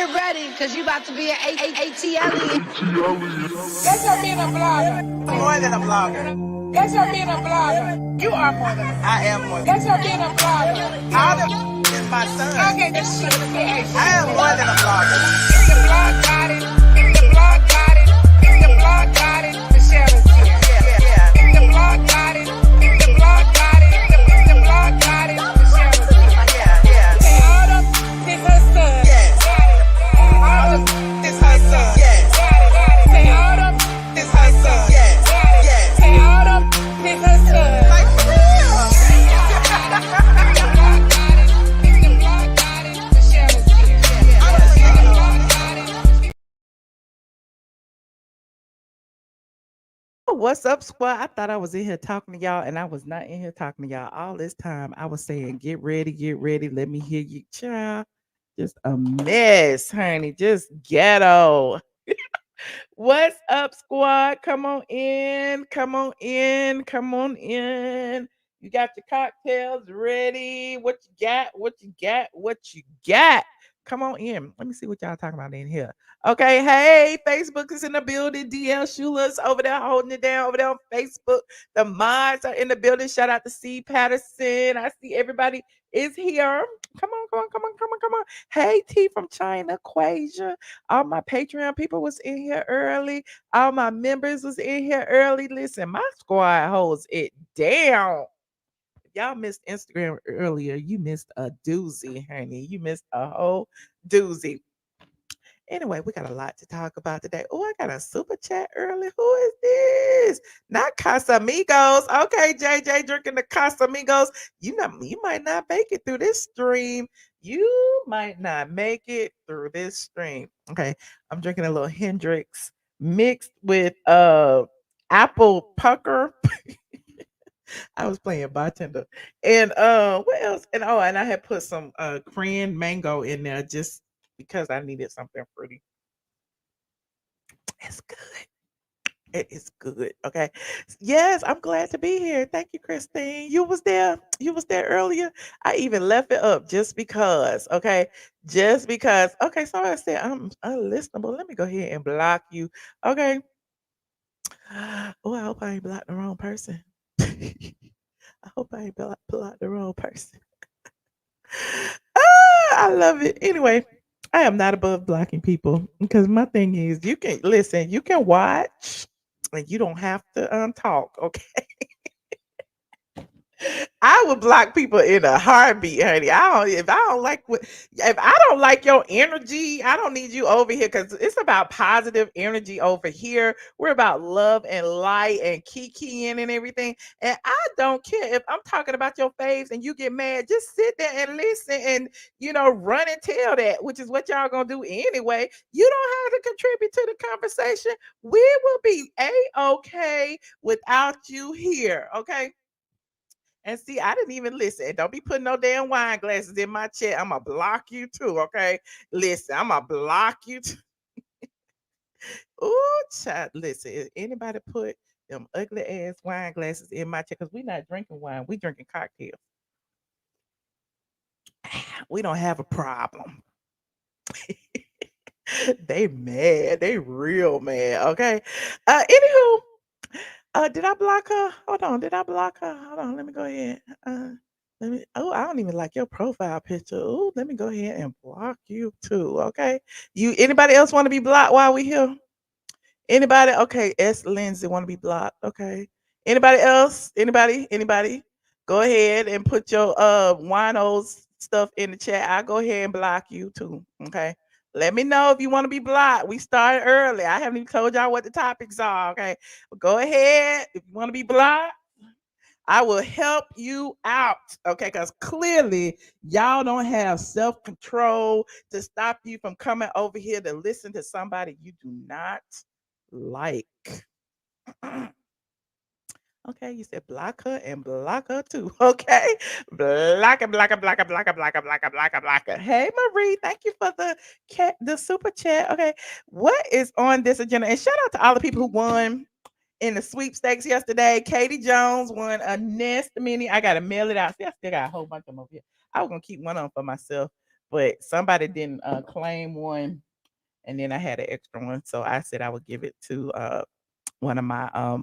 get ready, because you about to be an ATL. That's your being a blogger. More than a blogger. That's your being a blogger. You are more than a blogger. I am more than That's your being a blogger. all the is my son. Okay, this shit. I am more than a blogger. If the blog got it, if the blog got it, if the blog got it, the sheriff's here. Yeah. If the blog got it, if the blog got it, if the blog got it, the sheriff's here. Yeah. Say Autumn, this her son. Yes. Autumn, This her son. Yes. say Autumn, This her son. Yes. Yes. say Autumn, this her son. Like for real. What's up, squad? I thought I was in here talking to y'all, and I was not in here talking to y'all all this time. I was saying, get ready, let me hear you, child. Just a mess, honey. Just ghetto. What's up, squad? Come on in. You got your cocktails ready. What you got? Come on in. Let me see what y'all talking about in here. Okay, hey, Facebook is in the building. DL Shula's over there holding it down over there on Facebook. The mods are in the building. Shout out to C. Patterson. I see everybody is here. Come on. Hey, T from Cheickna, Quasia. All my Patreon people was in here early. All my members was in here early. Listen, my squad holds it down. If y'all missed Instagram earlier, you missed a doozy, honey. You missed a whole doozy. Anyway, we got a lot to talk about today. Oh, I got a super chat early. Who is this? Not Casamigos. Okay, JJ drinking the Casamigos. You might not make it through this stream. Okay, I'm drinking a little Hendrix mixed with apple pucker. I was playing bartender. And what else? And I had put some cran mango in there just because I needed something pretty. It's good. It is good. Okay. Yes, I'm glad to be here. Thank you, Christine. You was there earlier. I even left it up just because. Okay. Just because. Okay, so I said I'm unlistenable. Let me go ahead and block you. Okay. Oh, I hope I ain't blocked the wrong person. I hope I ain't blocked the wrong person. I love it. Anyway, I am not above blocking people because my thing is you can watch and you don't have to talk, okay? I would block people in a heartbeat, honey. If I don't like your energy, I don't need you over here because it's about positive energy over here. We're about love and light and Keke and everything. And I don't care if I'm talking about your faves and you get mad. Just sit there and listen and run and tell that, which is what y'all gonna do anyway. You don't have to contribute to the conversation. We will be a-okay without you here, okay? And see, I didn't even listen. Don't be putting no damn wine glasses in my chat. I'm going to block you too, okay? Listen, I'm going to block you too. Ooh, child, listen. If anybody put them ugly ass wine glasses in my chat, because we're not drinking wine. We drinking cocktails. We don't have a problem. They mad. They real mad, okay? Anywho. Did I block her? Hold on. Did I block her? Hold on. Let me go ahead. I don't even like your profile picture. Oh, let me go ahead and block you too. Okay. Anybody else want to be blocked while we here? Anybody? Okay. S. Lindsay want to be blocked. Okay. Anybody else? Anybody? Go ahead and put your winos stuff in the chat. I'll go ahead and block you too. Okay. Let me know if you want to be blocked. We started early. I haven't even told y'all what the topics are. Okay. Go ahead. If you want to be blocked, I will help you out. Okay. Because clearly y'all don't have self-control to stop you from coming over here to listen to somebody you do not like. Okay, you said block her and block her too. Okay, block her. Hey Marie, thank you for the super chat. Okay, what is on this agenda? And shout out to all the people who won in the sweepstakes yesterday. Katie Jones won a Nest Mini. I gotta mail it out. See, I still got a whole bunch of them over here. I was gonna keep one of them for myself, but somebody didn't claim one, and then I had an extra one, so I said I would give it to one of my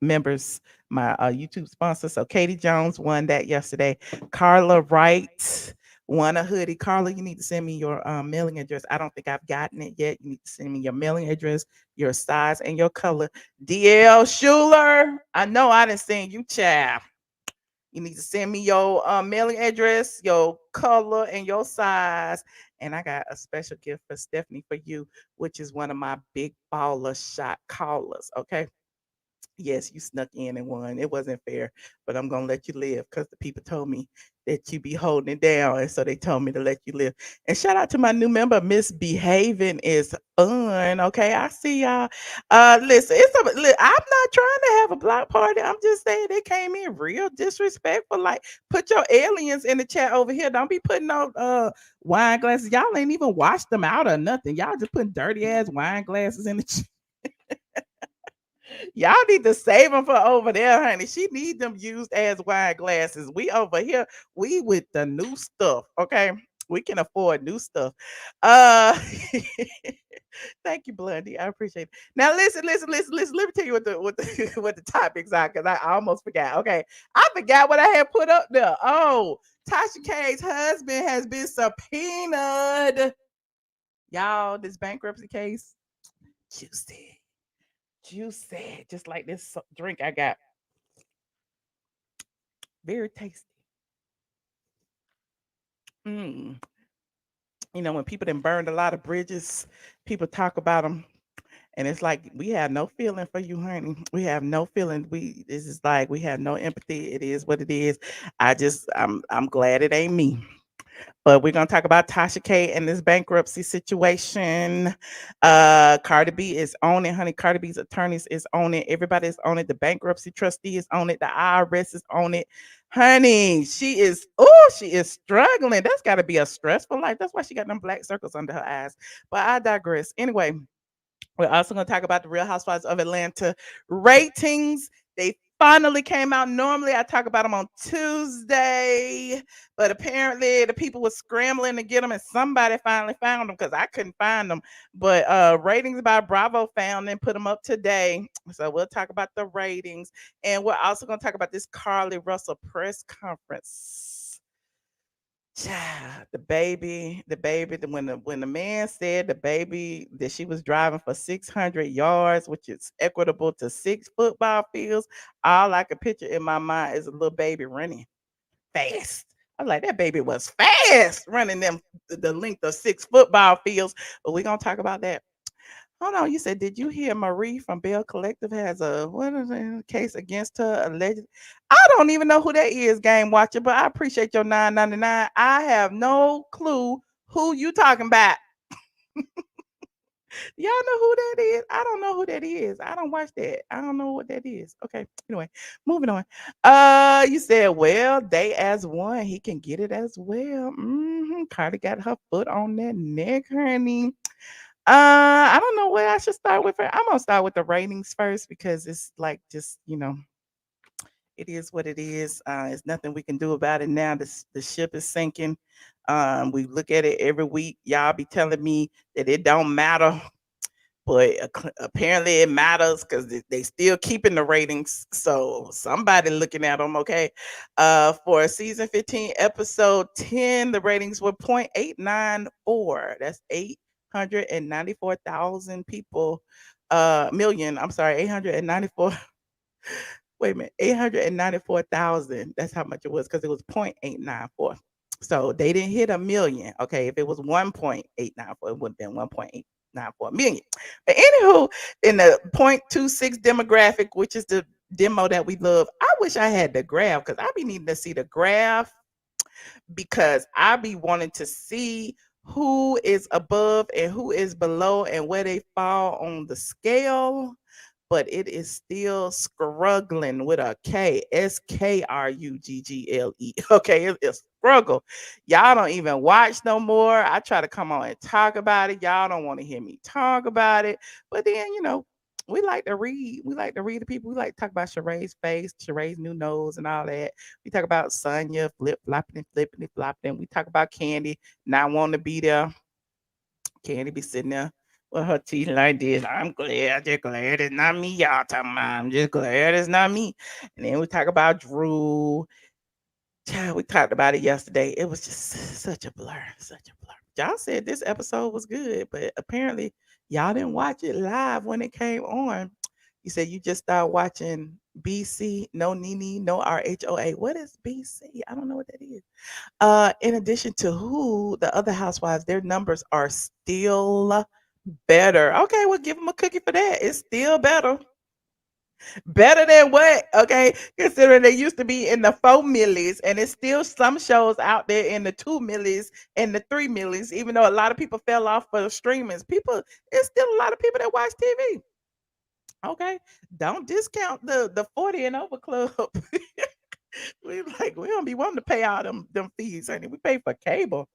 members, my YouTube sponsor. So Katie Jones won that yesterday. Carla Wright won a hoodie. Carla, you need to send me your mailing address. I don't think I've gotten it yet. You need to send me your mailing address, your size, and your color. DL Schuler, I know I didn't send you, child. You need to send me your mailing address, your color, and your size. And I got a special gift for Stephanie for you, which is one of my big baller shot callers. Okay. Yes, you snuck in and won. It wasn't fair, but I'm gonna let you live because the people told me that you be holding it down, and so they told me to let you live. And shout out to my new member, Misbehaving is fun. Okay, I see y'all. Listen, I'm not trying to have a block party. I'm just saying they came in real disrespectful. Like, put your aliens in the chat over here. Don't be putting no wine glasses. Y'all ain't even washed them out or nothing. Y'all just putting dirty ass wine glasses in the chat. Y'all need to save them for over there, honey. She need them used as wine glasses. We over here, we with the new stuff. Okay, we can afford new stuff. Uh, thank you, Blondie. I appreciate it. Now listen. Let me tell you what the what the topics are, because I almost forgot. Okay, I forgot what I had put up there. Oh, Tasha K's husband has been subpoenaed. Y'all, this bankruptcy case, juicy. Juicy, just like this drink I got. Very tasty. Mm. You know, when people done burned a lot of bridges, people talk about them, and it's like we have no feeling for you, honey. We have no feeling. This is like we have no empathy. It is what it is. I'm glad it ain't me. But we're gonna talk about Tasha K and this bankruptcy situation. Cardi B is on it, honey. Cardi B's attorneys is on it. Everybody is on it. The bankruptcy trustee is on it. The IRS is on it. Honey, she is struggling. That's gotta be a stressful life. That's why she got them black circles under her eyes. But I digress. Anyway, we're also going to talk about the Real Housewives of Atlanta ratings. They finally came out. Normally, I talk about them on Tuesday, but apparently the people were scrambling to get them, and somebody finally found them because I couldn't find them. But ratings by Bravo found and put them up today. So we'll talk about the ratings, and we're also going to talk about this Carlee Russell press conference. Child, when the man said the baby that she was driving for 600 yards, which is equitable to 6 football fields, all I could picture in my mind is a little baby running fast. I'm like, that baby was fast running them the length of 6 football fields. But we're gonna talk about that. Hold on, you said, did you hear Marie from Bell Collective has a what is it, case against her alleged? I don't even know who that is, game watcher, but I appreciate your 9.99. I have no clue who you talking about. Y'all know who that is? I don't know who that is. I don't watch that. I don't know what that is. Okay. Anyway, moving on. You said, well, they as one. He can get it as well. Cardi got her foot on that neck, honey. I don't know where I should start with. I'm gonna start with the ratings first because it's like just it is what it is. It's nothing we can do about it now. The ship is sinking. We look at it every week. Y'all be telling me that it don't matter, but apparently it matters because they still keeping the ratings. So somebody looking at them. Okay, for season 15, episode 10, the ratings were 0.894. That's 894,000 people. Million. I'm sorry, 894. Wait a minute, 894,000. That's how much it was because it was 0.894. So they didn't hit a million. Okay, if it was 1.894, it would have been 1.894 million. But anywho, in the 0.26 demographic, which is the demo that we love, I wish I had the graph because I be needing to see the graph because I be wanting to see who is above and who is below and where they fall on the scale. But it is still struggling with a K, SKRUGGLE. Okay, it's struggle. Y'all don't even watch no more. I try to come on and talk about it. Y'all don't want to hear me talk about it. But then, we like to read. We like to read the people. We like to talk about Sheree's face, Sheree's new nose, and all that. We talk about Sonya flip flopping and flipping and flopping. We talk about Candy not wanting to be there. Candy be sitting there with her teeth like this. I'm glad, just glad it's not me, y'all talking about. I'm just glad it's not me. And then we talk about Drew. Child, we talked about it yesterday. It was just such a blur, such a blur. Y'all said this episode was good, but apparently y'all didn't watch it live when it came on. You said you just started watching BC, no Nene, no RHOA. What is BC? I don't know what that is. In addition to who the other housewives, their numbers are still better. Okay, we'll give them a cookie for that. It's still better. Better than what? Okay, considering they used to be in the 4 millies, and it's still some shows out there in the 2 millies and the 3 millies. Even though a lot of people fell off for the streamers, people, it's still a lot of people that watch TV. Okay, don't discount the 40 and over club. We don't be wanting to pay all them fees, honey. We pay for cable.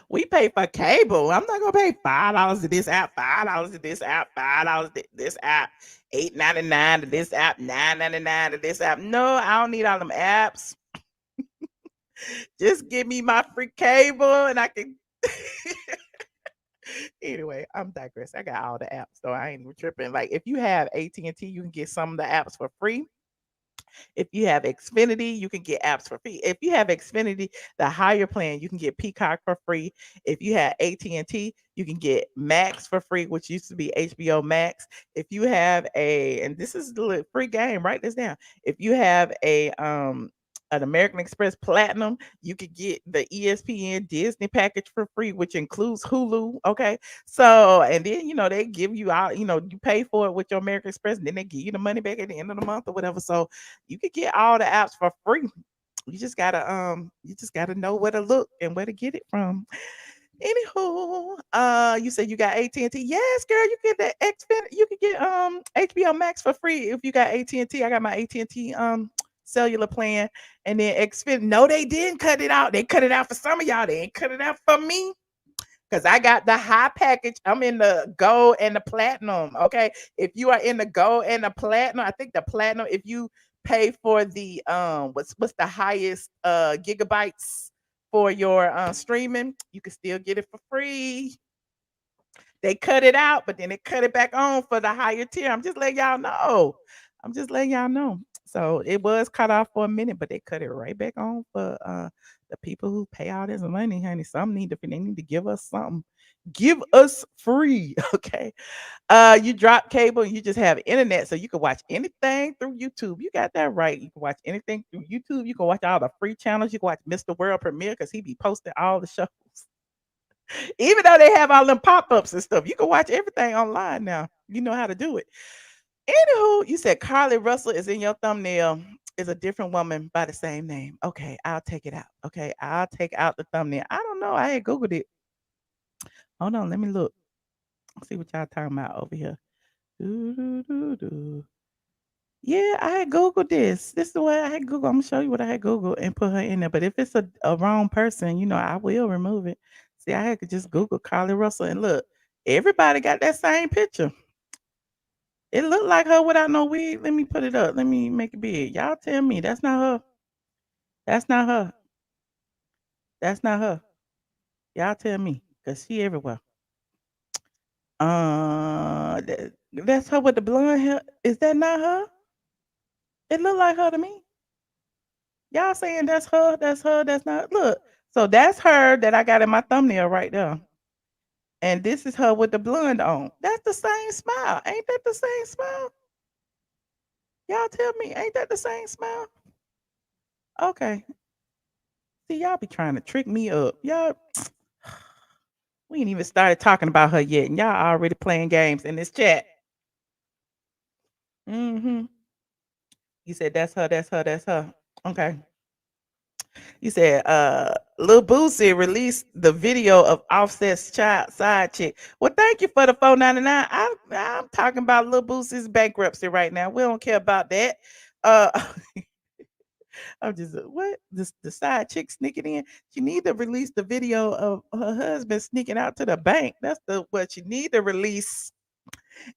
We pay for cable. I'm not gonna pay $5 to this app, $5 to this app, $5 to this app, $8.99 to this app, $9.99 to this app. No, I don't need all them apps. Just give me my free cable and I can. Anyway, I'm digressing. I got all the apps, so I ain't tripping. Like if you have AT&T, you can get some of the apps for free. If you have Xfinity, you can get apps for free. If you have Xfinity, the higher plan, you can get Peacock for free. If you have AT&T, you can get Max for free, which used to be HBO Max. If you have and this is the free game, write this down. If you have an American Express Platinum, you could get the ESPN Disney package for free, which includes Hulu. Okay. So, and then, they give you out, you pay for it with your American Express, and then they give you the money back at the end of the month or whatever. So you could get all the apps for free. You just gotta know where to look and where to get it from. Anywho, you said you got AT&T. Yes, girl, you get that you can get HBO Max for free if you got AT&T. I got my AT&T cellular plan, and then Xfinity. No, they didn't cut it out. They cut it out for some of y'all. They ain't cut it out for me. Because I got the high package. I'm in the gold and the platinum. Okay. If you are in the gold and the platinum, I think the platinum, if you pay for the what's the highest gigabytes for your streaming, you can still get it for free. They cut it out, but then they cut it back on for the higher tier. I'm just letting y'all know. I'm just letting y'all know. So it was cut off for a minute, but they cut it right back on for the people who pay all this money, honey. They need to give us something. Give us free. Okay. You drop cable and you just have internet, so you can watch anything through YouTube. You got that right. You can watch anything through YouTube. You can watch all the free channels. You can watch Mr. World Premiere because he be posting all the shows. Even though they have all them pop-ups and stuff, you can watch everything online now. You know how to do it. Anywho, you said Carlee Russell is in your thumbnail. Is a different woman by the same name. Okay, I'll take it out. Okay, I'll take out the thumbnail. I don't know. I had Googled it. Hold on, let me look. See what y'all talking about over here. Doo-doo-doo-doo. Yeah, I had Googled this. This is the way I had Googled. I'm gonna show you what I had Googled and put her in there. But if it's a wrong person, I will remove it. See, I had to just Google Carlee Russell and look. Everybody got that same picture. It looked like her without no wig. Let me put it up. Let me make it big. Y'all tell me that's not her. That's not her. That's not her. Y'all tell me, cause she everywhere. That's her with the blonde hair. Is that not her? It looked like her to me. Y'all saying that's her? That's her? That's not. Look, so that's her that I got in my thumbnail right there. And this is her with the blonde on. That's the same smile. Ain't that the same smile? Y'all tell me, ain't that the same smile? Okay. See, y'all be trying to trick me up. Y'all, we ain't even started talking about her yet, and y'all already playing games in this chat. Mm-hmm. You said that's her, that's her, that's her. Okay. You said Lil Boosie released the video of Offset's child side chick. Well, thank you for the $4.99. I'm talking about Lil Boosie's bankruptcy right now. We don't care about that. Uh I'm just what this the side chick sneaking in. She need to release the video of her husband sneaking out to the bank. That's the what she need to release.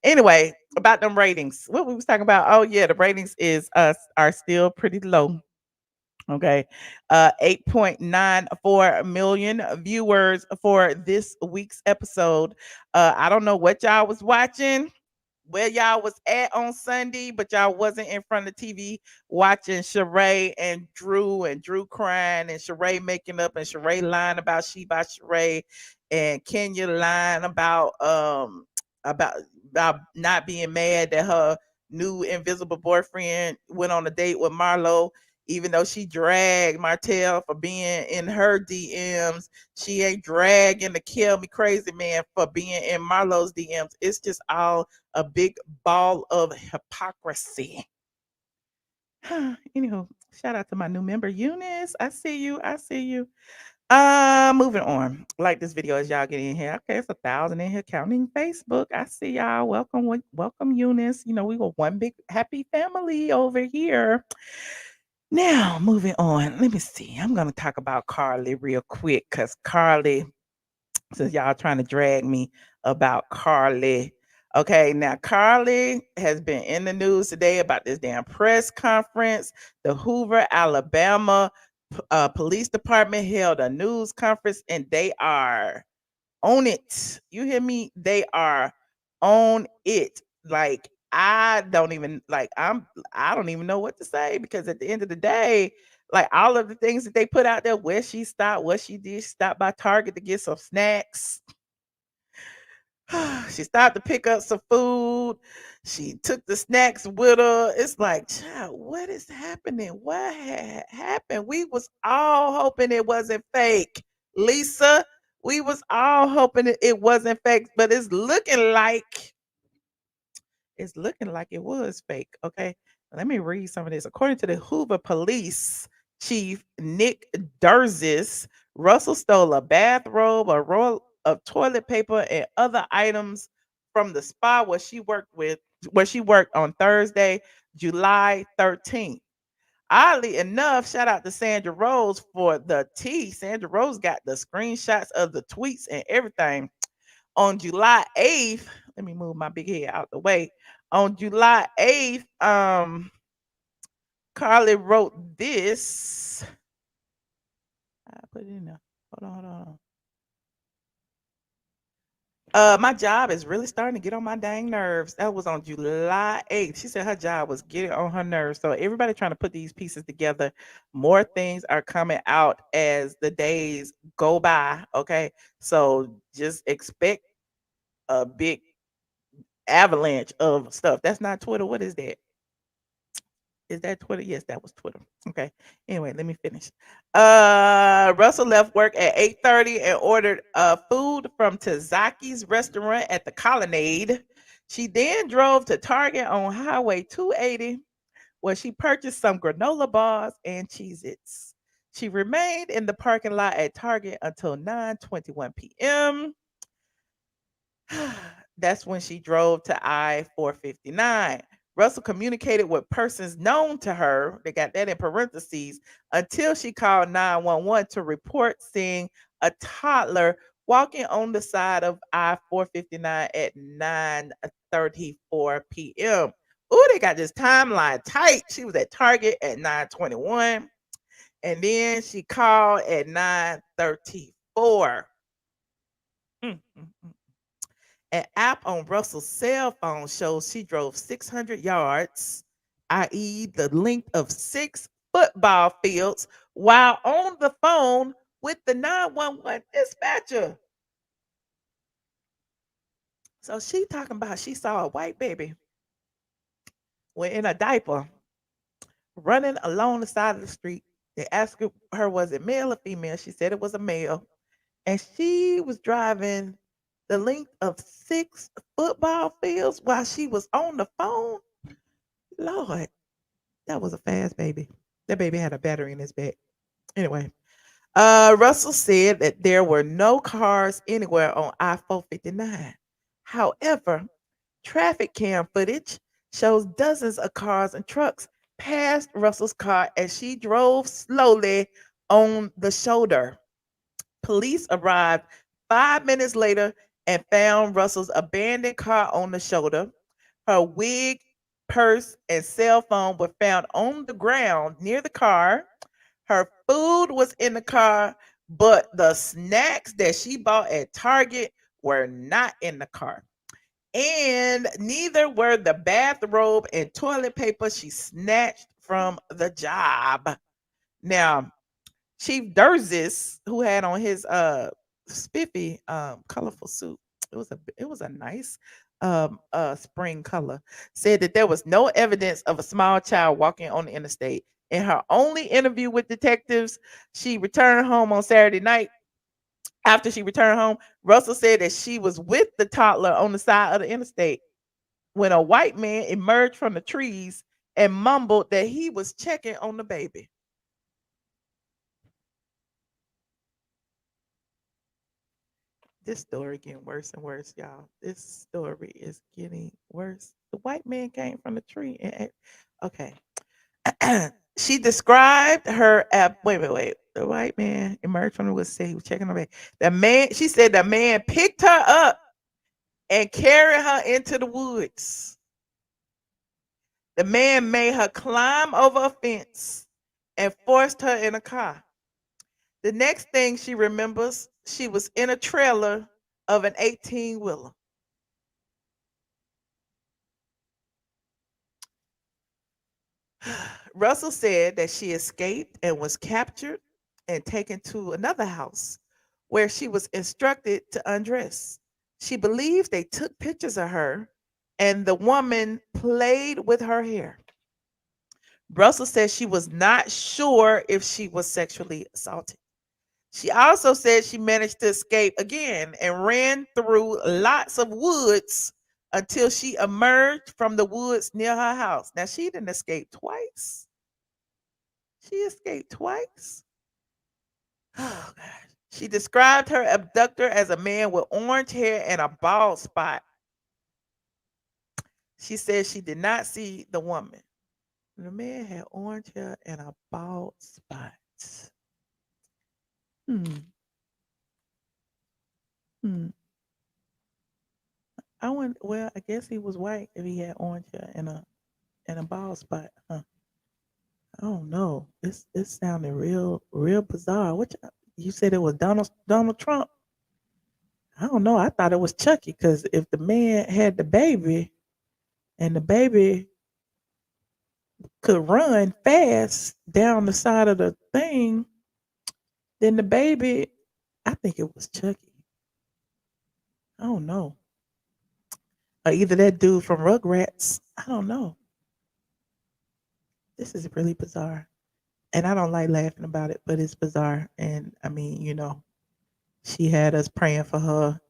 Anyway, about them ratings. What we was talking about? Oh yeah, the ratings is are still pretty low. Okay. 8.94 million viewers for this week's episode. I don't know what y'all was watching, where y'all was at on Sunday, but y'all wasn't in front of the TV watching Sheree and Drew crying and Sheree making up and Sheree lying about she by Sheree and Kenya lying about about not being mad that her new invisible boyfriend went on a date with Marlo, even though she dragged Martell for being in her DMs. She ain't dragging the Kill Me Crazy Man for being in Marlo's DMs. It's just all a big ball of hypocrisy. Anywho, shout out to my new member, Eunice. I see you. I see you. Moving on. Like this video as y'all get in here. Okay, it's 1,000 in here counting Facebook. I see y'all. Welcome, Eunice. You know, we were one big happy family over here. Now, moving on. Let me see. I'm gonna talk about Carlee real quick because Carlee, since y'all trying to drag me about Carlee. Okay, now Carlee has been in the news today about this damn press conference. The Hoover Alabama police department held a news conference and they are on it. You hear me? They are on it. Like I don't even know what to say because at the end of the day, like all of the things that they put out there, where she stopped, what she did, she stopped by Target to get some snacks. She stopped to pick up some food. She took the snacks with her. It's like, child, what is happening? What happened? We was all hoping it wasn't fake, Lisa. We was all hoping it wasn't fake, but it's looking like it was fake. Okay, let me read some of this. According to the Hoover Police Chief Nick Durzis, Russell stole a bathrobe, a roll of toilet paper, and other items from the spa where she worked on Thursday, July 13th. Oddly enough, shout out to Sandra Rose for the tea. Sandra Rose got the screenshots of the tweets and everything. On July 8th, let me move my big head out the way. On July 8th, Carlee wrote this. I put it in there. Hold on. My job is really starting to get on my dang nerves. That was on July 8th. She said her job was getting on her nerves. So everybody trying to put these pieces together. More things are coming out as the days go by. Okay. So just expect a big avalanche of stuff. That's not Twitter. What is that? Is that Twitter? Yes, that was Twitter. Okay. Anyway, let me finish. Russell left work at 8:30 and ordered food from Tazaki's restaurant at the Colonnade. She then drove to Target on Highway 280, where she purchased some granola bars and Cheez-Its. She remained in the parking lot at Target until 9:21 p.m. That's when she drove to I-459. Russell communicated with persons known to her, they got that in parentheses, until she called 911 to report seeing a toddler walking on the side of I-459 at 9:34 p.m. Oh, they got this timeline tight. She was at Target at 9:21, and then she called at 9:34. An app on Russell's cell phone shows she drove 600 yards, i.e., the length of 6 football fields, while on the phone with the 911 dispatcher. So she talking about she saw a white baby in a diaper running along the side of the street. They asked her, was it male or female? She said it was a male. And she was driving the length of 6 football fields while she was on the phone. Lord, that was a fast baby. That baby had a battery in his back. Anyway, Russell said that there were no cars anywhere on I-459. However, traffic cam footage shows dozens of cars and trucks past Russell's car as she drove slowly on the shoulder. Police arrived 5 minutes later and found Russell's abandoned car on the shoulder. Her wig, purse, and cell phone were found on the ground near the car. Her food was in the car, but the snacks that she bought at Target were not in the car. And neither were the bathrobe and toilet paper she snatched from the job. Now, Chief Durzis, who had on his spiffy colorful suit, it was a nice spring color, said that there was no evidence of a small child walking on the interstate. In her only interview with detectives, she returned home on Saturday night. After she returned home, Russell said that she was with the toddler on the side of the interstate when a white man emerged from the trees and mumbled that he was checking on the baby. This story getting worse and worse, y'all. This story is getting worse. The white man came from the tree and okay. She described her wait. The white man emerged from the woods, said he was checking on the baby. She said the man picked her up and carried her into the woods. The man made her climb over a fence and forced her in a car. The next thing she remembers, she was in a trailer of an 18-wheeler. Russell said that she escaped and was captured and taken to another house where she was instructed to undress. She believes they took pictures of her and the woman played with her hair. Russell said she was not sure if she was sexually assaulted. She also said she managed to escape again and ran through lots of woods until she emerged from the woods near her house. Now, she didn't escape twice. She escaped twice. Oh, gosh. She described her abductor as a man with orange hair and a bald spot. She said she did not see the woman. The man had orange hair and a bald spot. Hmm. Hmm. Well, I guess he was white if he had orange hair and a bald spot. Huh. I don't know. This sounded real bizarre. You said it was Donald Trump? I don't know. I thought it was Chucky because if the man had the baby and the baby could run fast down the side of the thing, then the baby, I think it was Chucky. I don't know. Or either that dude from Rugrats. I don't know. This is really bizarre. And I don't like laughing about it, but it's bizarre. And I mean, she had us praying for her.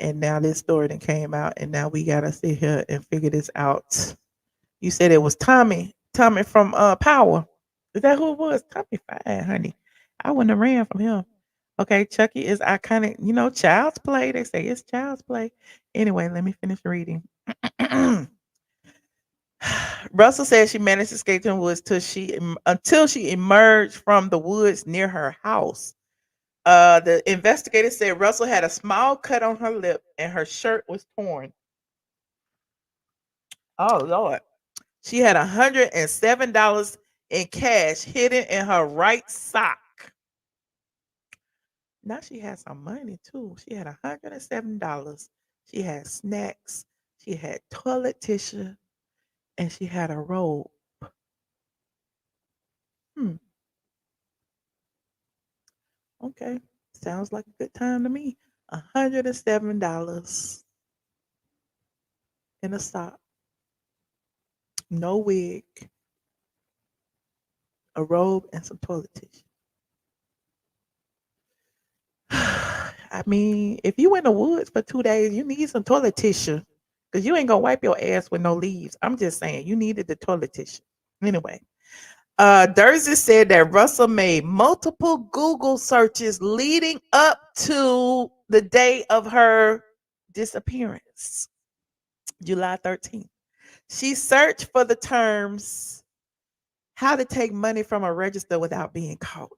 And now this story then came out, and now we gotta sit here and figure this out. You said it was Tommy. Tommy from Power. Is that who it was? Tommy fine, honey. I wouldn't have ran from him. Okay, Chucky is iconic. Child's play. They say it's child's play. Anyway, let me finish reading. Russell said she managed to escape the woods until she emerged from the woods near her house. The investigator said Russell had a small cut on her lip and her shirt was torn. Oh Lord. She had $107 in cash hidden in her right sock. Now she had some money too. She had $107. She had snacks. She had toilet tissue, and she had a robe. Hmm. Okay. Sounds like a good time to me. $107 in a sock. No wig, a robe, and some toilet tissue. I mean, if you in the woods for 2 days, you need some toilet tissue because you ain't gonna wipe your ass with no leaves. I'm just saying, you needed the toilet tissue. Anyway, Durzis said that Russell made multiple Google searches leading up to the day of her disappearance, July 13th. She searched for the terms How to take money from a register without being caught.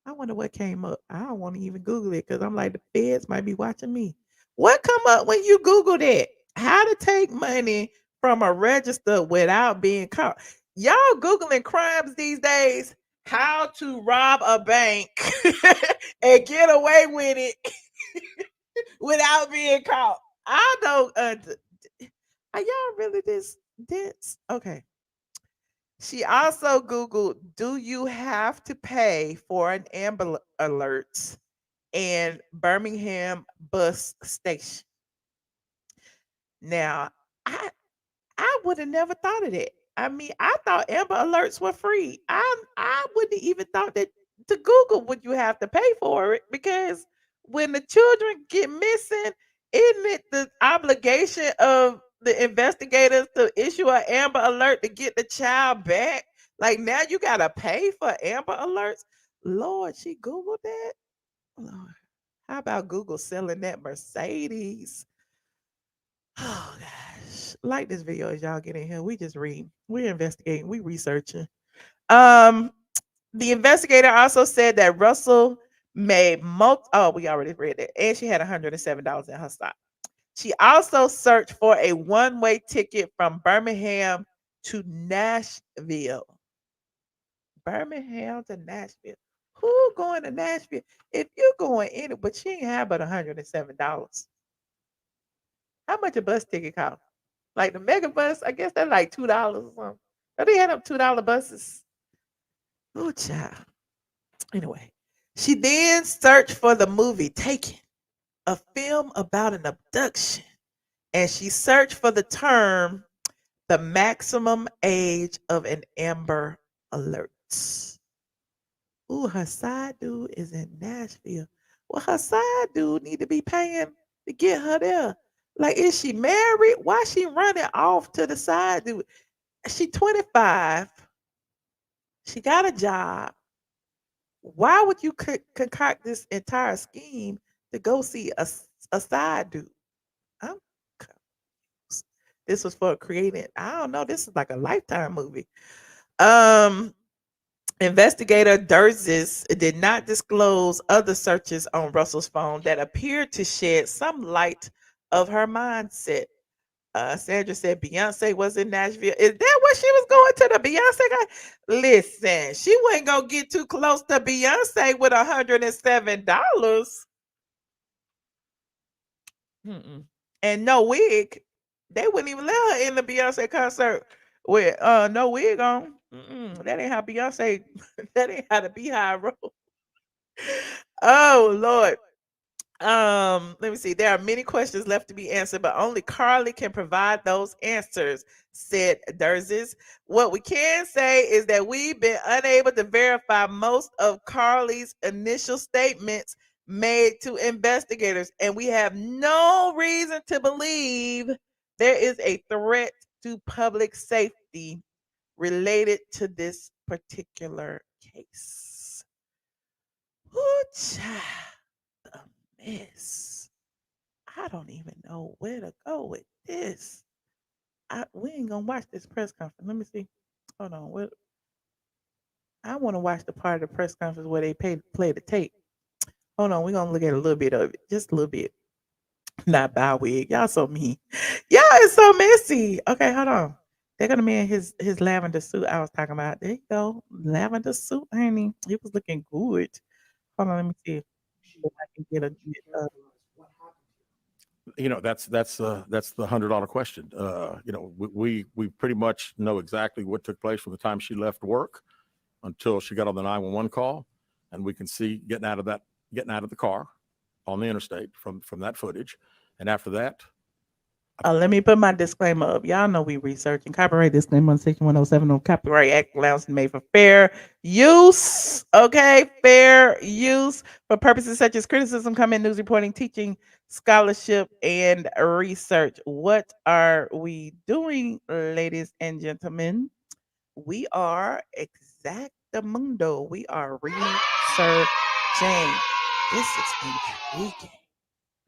I wonder what came up. I don't want to even Google it because I'm like, the feds might be watching me. What come up when you Google that? How to take money from a register without being caught. Y'all Googling crimes these days. How to rob a bank and get away with it without being caught. I don't. Are y'all really this dense? Okay. She also Googled, do you have to pay for an Amber Alert in Birmingham bus station? Now, I would have never thought of that. I mean, I thought Amber Alerts were free. I wouldn't even thought that to Google would you have to pay for it because when the children get missing, isn't it the obligation of the investigators to issue an Amber Alert to get the child back? Like now you gotta pay for Amber Alerts. Lord, she Googled that. Lord, how about Google selling that Mercedes? Oh gosh. Like this video as y'all get in here. We just read. We're investigating. We researching. Um, the investigator also said that Russell made we already read it. And she had $107 in her stock. She also searched for a one-way ticket from Birmingham to Nashville. Birmingham to Nashville. Who going to Nashville? If you're going in it, but she ain't have but $107. How much a bus ticket cost? Like the mega bus, I guess that's like $2 or something. Oh, they had up $2 buses. Oh, child. Anyway, she then searched for the movie Taken, a film about an abduction, and she searched for the term the maximum age of an Amber Alert. Ooh, her side dude is in Nashville. Well, her side dude need to be paying to get her there. Like, is she married? Why she running off to the side dude? She 25. She got a job. Why would you concoct this entire scheme to go see a side dude? I'm confused. This was for creating. I don't know. This is like a Lifetime movie. Um, Investigator Durzis did not disclose other searches on Russell's phone that appeared to shed some light of her mindset. Sandra said Beyonce was in Nashville. Is that what she was going to the Beyonce guy? Listen, she wasn't gonna get too close to Beyonce with $107. And no wig. They wouldn't even let her in the Beyonce concert with no wig on. That ain't how Beyonce. That ain't how the Beehive roll. Oh Lord. Let me see. There are many questions left to be answered, but only Carlee can provide those answers, said Durzis. What we can say is that we've been unable to verify most of Carlee's initial statements made to investigators, and we have no reason to believe there is a threat to public safety related to this particular case. Ooh, child. Mess. I don't even know where to go with this. We ain't gonna watch this press conference. Let me see. Hold on. I want to watch the part of the press conference where they play the tape. Hold on. We're gonna look at a little bit of it. Just a little bit. Not bow wig. Y'all so mean. Y'all is so messy. Okay, hold on. They're gonna be in his lavender suit I was talking about. There you go. Lavender suit, honey. It was looking good. Hold on, let me see if I can get a That's the $100 question. We pretty much know exactly what took place from the time she left work until she got on the 911 call, and we can see getting out of the car on the interstate from that footage. And after that, let me put my disclaimer up. Y'all know we researching copyright disclaimer on Section 107 of Copyright Act allows made for fair use. Okay, fair use for purposes such as criticism, comment, news reporting, teaching, scholarship, and research. What are we doing, ladies and gentlemen? We are exactamundo. We are researching. This is intriguing.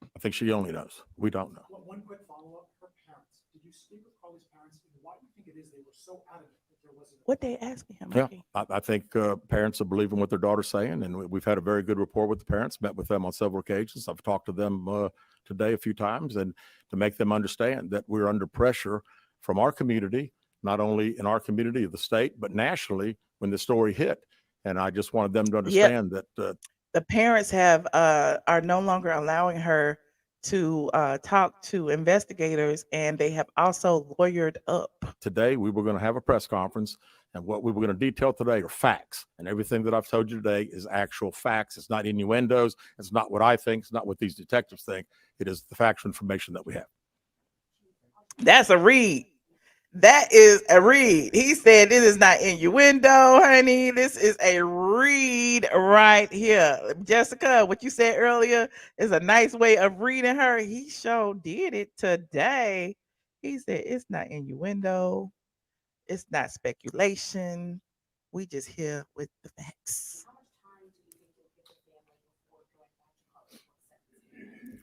I think she only knows. We don't know. One quick follow-up. Her parents. Did you speak with Carlee's parents? And why do you think it is they were so adamant that What they asking him? Yeah, Okay. I think parents are believing what their daughter's saying, and we've had a very good rapport with the parents. Met with them on several occasions. I've talked to them today a few times, and to make them understand that we're under pressure from our community, not only in our community of the state, but nationally when the story hit. And I just wanted them to understand that the parents have are no longer allowing her to talk to investigators, and they have also lawyered up. today we were going to have a press conference, and what we were going to detail today are facts, and everything that I've told you today is actual facts. It's not innuendos. It's not what I think. It's not what these detectives think. It is the factual information that we have. That's a read. That is a read. He said this is not innuendo, honey. This is a read right here. Jessica, what you said earlier is a nice way of reading her. He sure did it today. He said it's not innuendo. It's not speculation. We just here with the facts.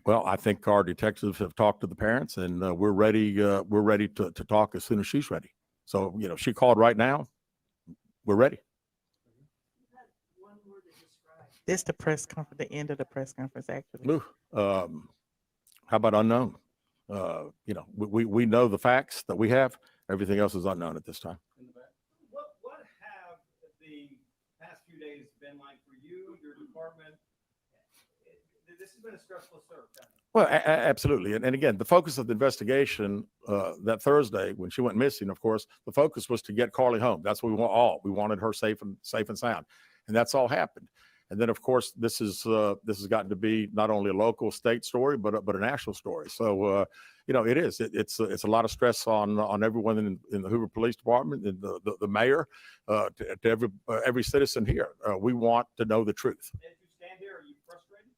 Well, I think our detectives have talked to the parents, and we're ready. We're ready to talk as soon as she's ready. So, she called right now. We're ready. This the press conference, the end of the press conference, actually. Ooh, how about unknown? We know the facts that we have. Everything else is unknown at this time. What have the past few days been like for you, your department? This has been a stressful search. Well, absolutely. And again, the focus of the investigation that Thursday when she went missing, of course, the focus was to get Carlee home. That's what we want all. We wanted her safe and sound. And that's all happened. And then, of course, this has gotten to be not only a local state story, but a national story. So, it is. It's a lot of stress on everyone in the Hoover Police Department, and the mayor, to every citizen here. We want to know the truth. As you stand here, are you frustrated?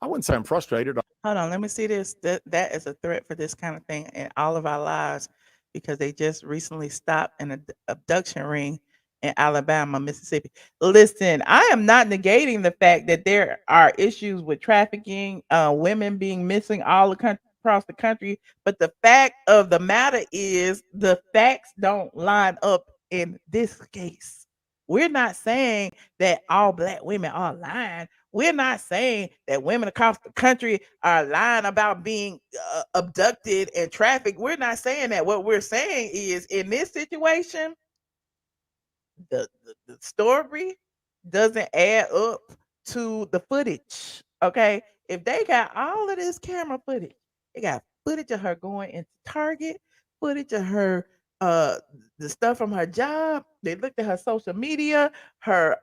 I wouldn't say I'm frustrated. Hold on, let me see this. That is a threat for this kind of thing in all of our lives, because they just recently stopped an abduction ring in Alabama, Mississippi. Listen, I am not negating the fact that there are issues with trafficking, women being missing all across the country, but the fact of the matter is the facts don't line up in this case. We're not saying that all Black women are lying. We're not saying that women across the country are lying about being abducted and trafficked. We're not saying that. What we're saying is, in this situation, the story doesn't add up to the footage. Okay, if they got all of this camera footage, they got footage of her going into Target, footage of her the stuff from her job. They looked at her social media, her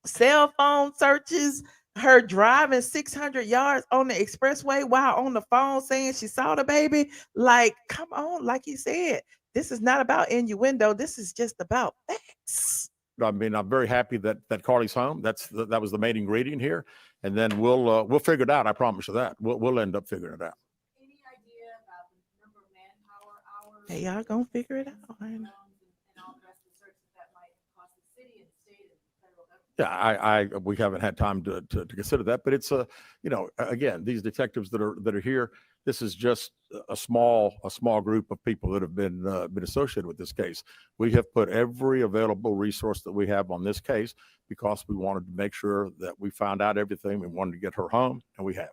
cell phone searches, her driving 600 yards on the expressway while on the phone saying she saw the baby. Like, come on, like he said, this is not about innuendo. This is just about facts. I mean, I'm very happy that Carlee's home. That was the main ingredient here, and then we'll figure it out. I promise you that we'll end up figuring it out. Any idea about the number of manpower hours? Hey, y'all gonna figure it out. And all the rest of the searches that might cost the city and state and federal government? Yeah, we haven't had time to consider that, but it's again, these detectives that are here. This is just a small group of people that have been associated with this case. We have put every available resource that we have on this case because we wanted to make sure that we found out everything. We wanted to get her home, and we have.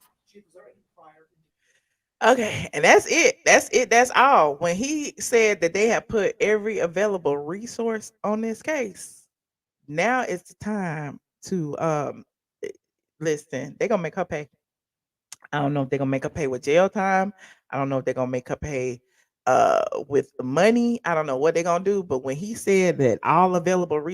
Okay, and that's it. That's it. That's all. When he said that they have put every available resource on this case, now it's the time to listen. They're gonna make her pay. I don't know if they're gonna make her pay with jail time. I don't know if they're gonna make her pay with the money. I don't know what they're gonna do. But when he said that all available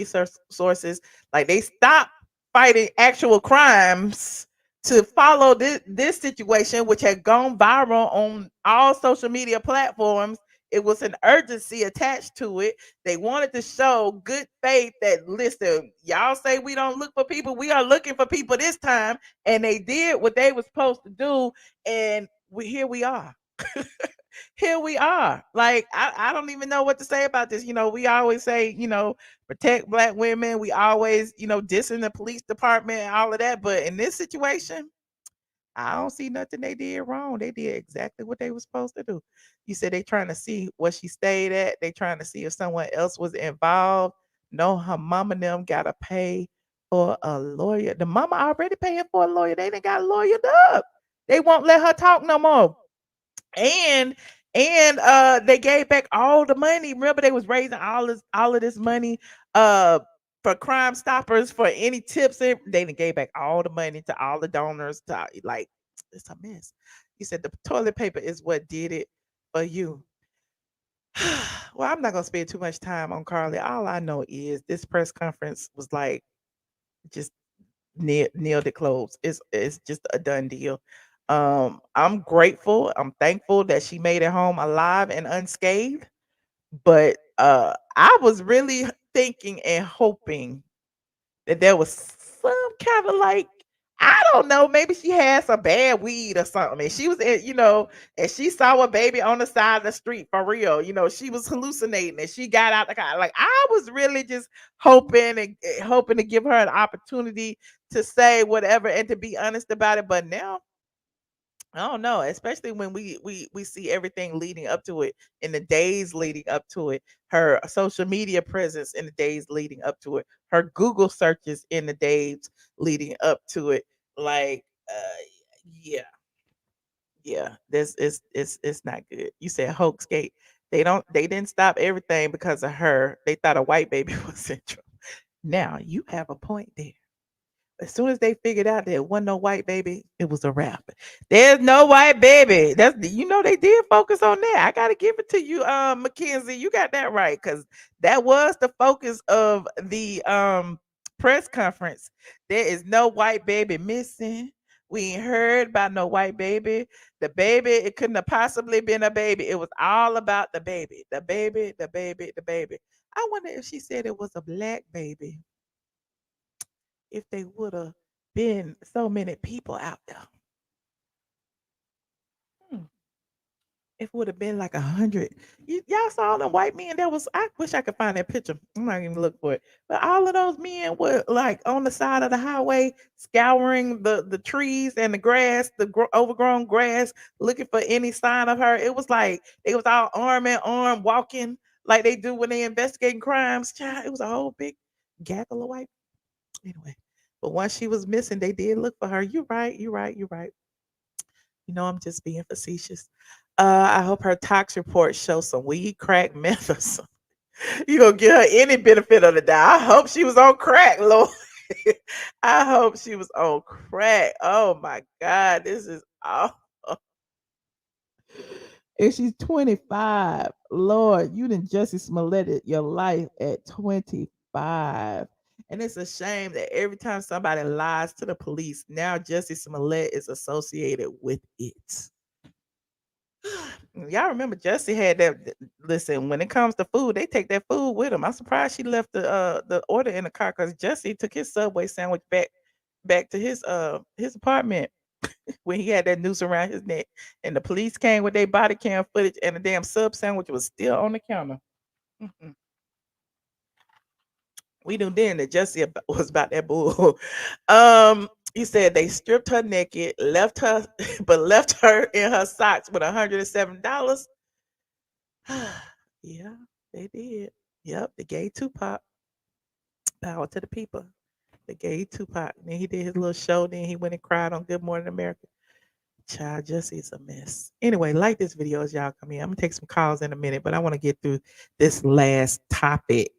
sources, like they stopped fighting actual crimes to follow this situation, which had gone viral on all social media platforms. It was an urgency attached to it. They wanted to show good faith that, listen, y'all say we don't look for people. We are looking for people this time. And they did what they were supposed to do. And here we are. Here we are. Like, I don't even know what to say about this. We always say, protect Black women. We always, dissing the police department and all of that. But in this situation, I don't see nothing they did wrong. They did exactly what they were supposed to do. You said they trying to see what she stayed at. They trying to see if someone else was involved. No, her mama and them gotta pay for a lawyer. The mama already paying for a lawyer. They done got lawyered up. They won't let her talk no more. And they gave back all the money. Remember, they was raising all of this money for Crime Stoppers for any tips. They done gave back all the money to all the donors. To like, it's a mess. He said the toilet paper is what did it for you. Well, I'm not gonna spend too much time on Carlee. All I know is this press conference was like just nailed it closed. It's just a done deal. I'm grateful. I'm thankful that she made it home alive and unscathed. But I was really thinking and hoping that there was some kind of like, I don't know, maybe she had some bad weed or something. And she was in, and she saw a baby on the side of the street for real. She was hallucinating and she got out the car. Like I was really just hoping to give her an opportunity to say whatever and to be honest about it. But now I don't know, especially when we see everything leading up to it in the days leading up to it, her social media presence in the days leading up to it, her Google searches in the days leading up to it. Like, yeah, yeah, this is it's not good. You said hoax gate. They didn't stop everything because of her. They thought a white baby was in trouble. Now you have a point there. As soon as they figured out there wasn't no white baby, it was a wrap. There's no white baby. They did focus on that. I gotta give it to you, Mackenzie. You got that right, because that was the focus of the press conference. There is no white baby missing. We ain't heard about no white baby. The baby, it couldn't have possibly been a baby. It was all about the baby, the baby, the baby, the baby. I wonder if she said it was a black baby, if they would have been so many people out there. Hmm. If it would have been like 100. Y'all saw them white men. I wish I could find that picture. I'm not even look for it. But all of those men were like on the side of the highway, scouring the trees and the grass, the overgrown grass, looking for any sign of her. It was like they was all arm in arm walking like they do when they investigating crimes. Child, it was a whole big gaggle of white. Anyway, but once she was missing, they did look for her. You're right. You're right. You're right. I'm just being facetious. I hope her tox report shows some weed, crack, meth, or something. You gonna give her any benefit of the doubt. I hope she was on crack, Lord. I hope she was on crack. Oh my God, this is awful. If she's 25, Lord, you done Jussie Smollett your life at 25. And it's a shame that every time somebody lies to the police, now Jussie Smollett is associated with it. Y'all remember Jussie had that. Listen, when it comes to food, they take that food with them. I'm surprised she left the order in the car because Jussie took his Subway sandwich back to his apartment when he had that noose around his neck. And the police came with their body cam footage, and the damn sub sandwich was still on the counter. Mm-mm. We knew then that Jussie was about that bull. He said they stripped her naked, left her, but left her in her socks with $107. Yeah, they did. Yep, they gave Tupac power to the people. They gave Tupac. And then he did his little show. Then he went and cried on Good Morning America. Child, Jesse's a mess. Anyway, like this video as y'all come in. I'm gonna take some calls in a minute, but I want to get through this last topic.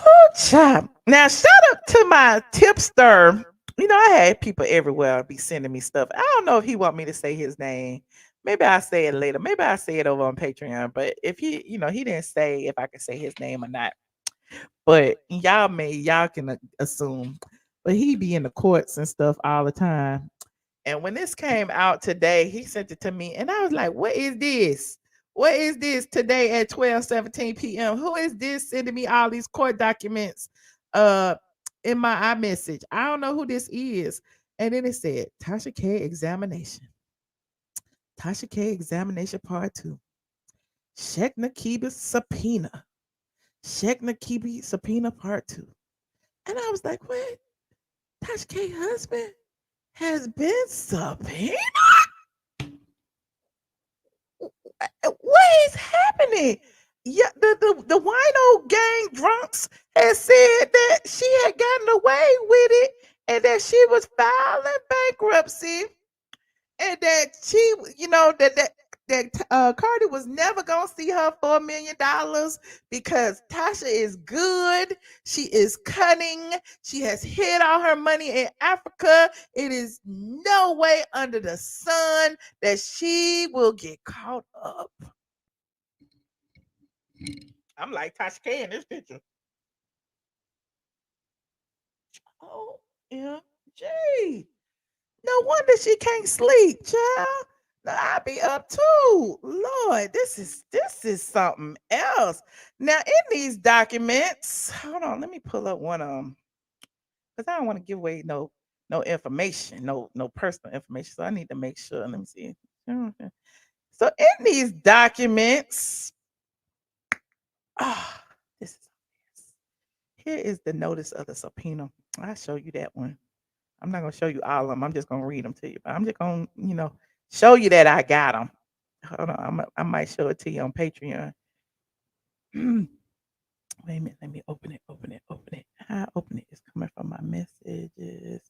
Oh, child. Now, shout out to my tipster. I had people everywhere be sending me stuff. I don't know if he want me to say his name. Maybe I'll say it later. Maybe I'll say it over on Patreon. But if he didn't say if I can say his name or not. But y'all can assume. But he be in the courts and stuff all the time. And when this came out today, he sent it to me, and I was like, "What is this? What is this today at 12:17 p.m.? Who is this sending me all these court documents in my iMessage? I don't know who this is." And then it said, Tasha K examination. Tasha K examination part 2. Cheickna Kebe subpoena. Cheickna Kebe subpoena part 2. And I was like, what? Tasha K husband? has been subpoenaed. What is happening? Yeah, the wino gang drunks had said that she had gotten away with it and that she was filing bankruptcy and that she, that Cardi was never gonna see her $4 million because Tasha is good, she is cunning, she has hid all her money in Africa. It is no way under the sun that she will get caught up. I'm like Tasha K in this picture. OMG. No wonder she can't sleep, child. Now, I be up too. Lord, this is something else. Now, in these documents, hold on, let me pull up one of them because I don't want to give away no information, no personal information. So I need to make sure. Let me see. So in these documents, ah, this is here is the notice of the subpoena. I'll show you that one. I'm not gonna show you all of them. I'm just gonna read them to you. But I'm just gonna, show you that I got them. Hold on, I might show it to you on Patreon. Wait a minute, let me open it. I open it. It's coming from my messages.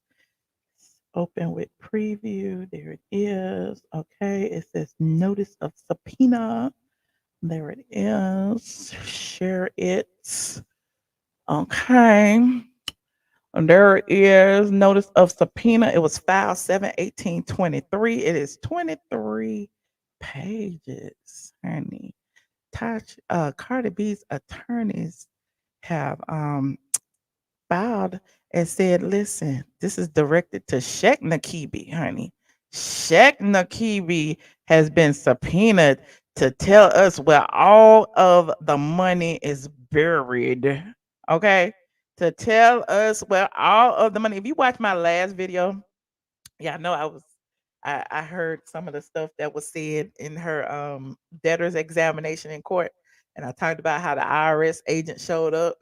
Open with preview. There it is. Okay, it says notice of subpoena. There it is. Share it. Okay. And there is notice of subpoena. It was filed 7/18/23. It is 23 pages, honey. Cardi B's attorneys have filed and said, listen, this is directed to Cheickna Kebe, honey. Cheickna Kebe has been subpoenaed to tell us where all of the money is buried. Okay? To tell us where all of the money. If you watch my last video, yeah, I know I heard some of the stuff that was said in her debtor's examination in court. And I talked about how the IRS agent showed up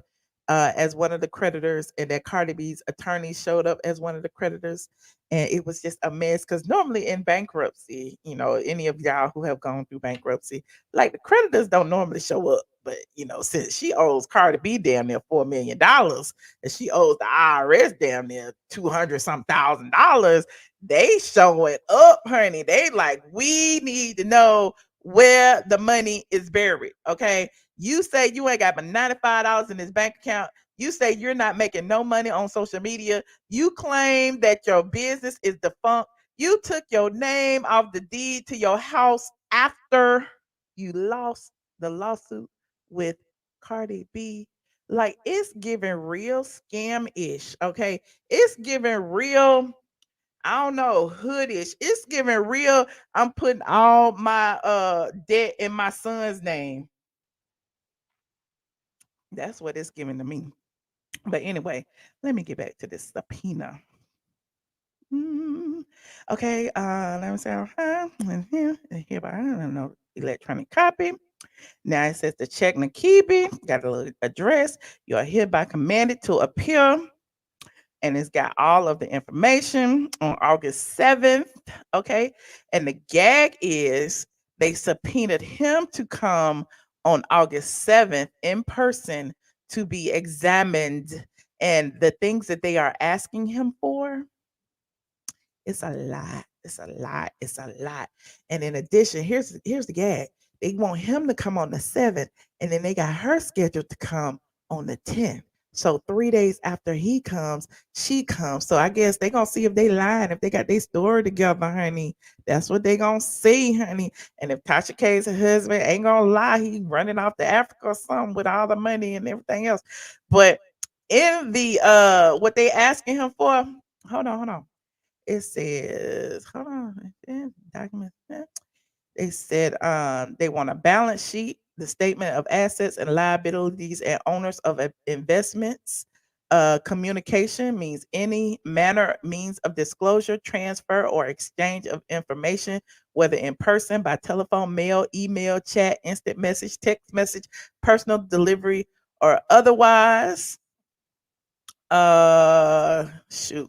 as one of the creditors and that Cardi B's attorney showed up as one of the creditors. And it was just a mess because normally in bankruptcy, any of y'all who have gone through bankruptcy, like the creditors don't normally show up. But since she owes Cardi B damn near $4 million and she owes the IRS damn near 200 some $1,000, they showing up, honey. They like, we need to know where the money is buried. Okay. You say you ain't got but $95 in this bank account. You say you're not making no money on social media. You claim that your business is defunct. You took your name off the deed to your house after you lost the lawsuit with Cardi B. Like, it's giving real scam-ish. Okay. It's giving real, I don't know, hoodish. It's giving real, I'm putting all my debt in my son's name. That's what it's giving to me. But anyway, let me get back to this subpoena. Okay, let me say, hereby, I don't know, electronic copy. Now it says the Cheickna Kebe, got a little address. You are hereby commanded to appear. And it's got all of the information on August 7th. Okay. And the gag is they subpoenaed him to come on August 7th in person to be examined. And the things that they are asking him for, it's a lot. It's a lot. It's a lot. And in addition, here's the gag. They want him to come on the 7th, and then they got her scheduled to come on the 10th. So 3 days after he comes, she comes. So I guess they gonna see if they lying, if they got their story together, honey. That's what they gonna see, honey. And if Tasha K's husband ain't gonna lie, he running off to Africa or something with all the money and everything else. But in the what they asking him for, hold on. It says, hold on, documents. They said they want a balance sheet, the statement of assets and liabilities and owners of investments. Communication means any manner, means of disclosure, transfer, or exchange of information, whether in person, by telephone, mail, email, chat, instant message, text message, personal delivery, or otherwise.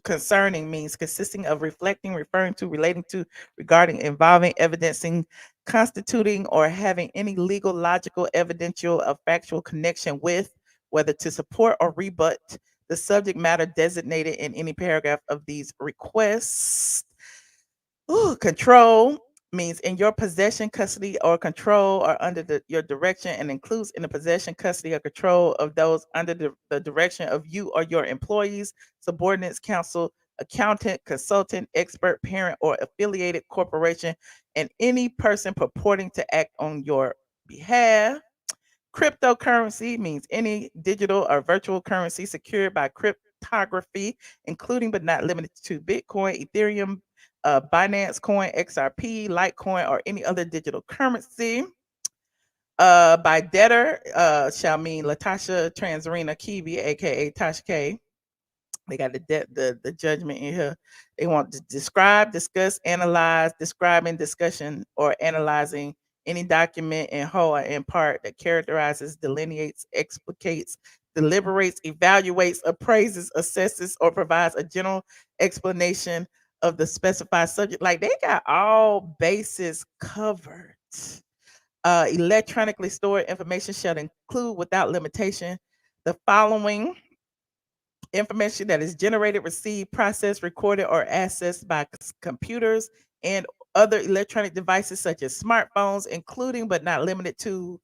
Concerning means consisting of, reflecting, referring to, relating to, regarding, involving, evidencing, constituting, or having any legal, logical, evidential, or factual connection with, whether to support or rebut the subject matter designated in any paragraph of these requests. Control means in your possession, custody, or control, or under your direction, and includes in the possession, custody, or control of those under the direction of you or your employees, subordinates, counsel, accountant, consultant, expert, parent, or affiliated corporation, and any person purporting to act on your behalf. Cryptocurrency means any digital or virtual currency secured by cryptography, including but not limited to Bitcoin, Ethereum, Binance Coin, XRP, Litecoin, or any other digital currency. By debtor shall mean LaTasha Transrena Kebe, aka Tasha K. They got the judgment in here. They want to describe, discuss, analyze, describing, discussion, or analyzing any document in whole or in part that characterizes, delineates, explicates, deliberates, evaluates, appraises, assesses, or provides a general explanation of the specified subject. Like, they got all bases covered. Electronically stored information shall include without limitation the following: information that is generated, received, processed, recorded, or accessed by computers and other electronic devices such as smartphones, including but not limited to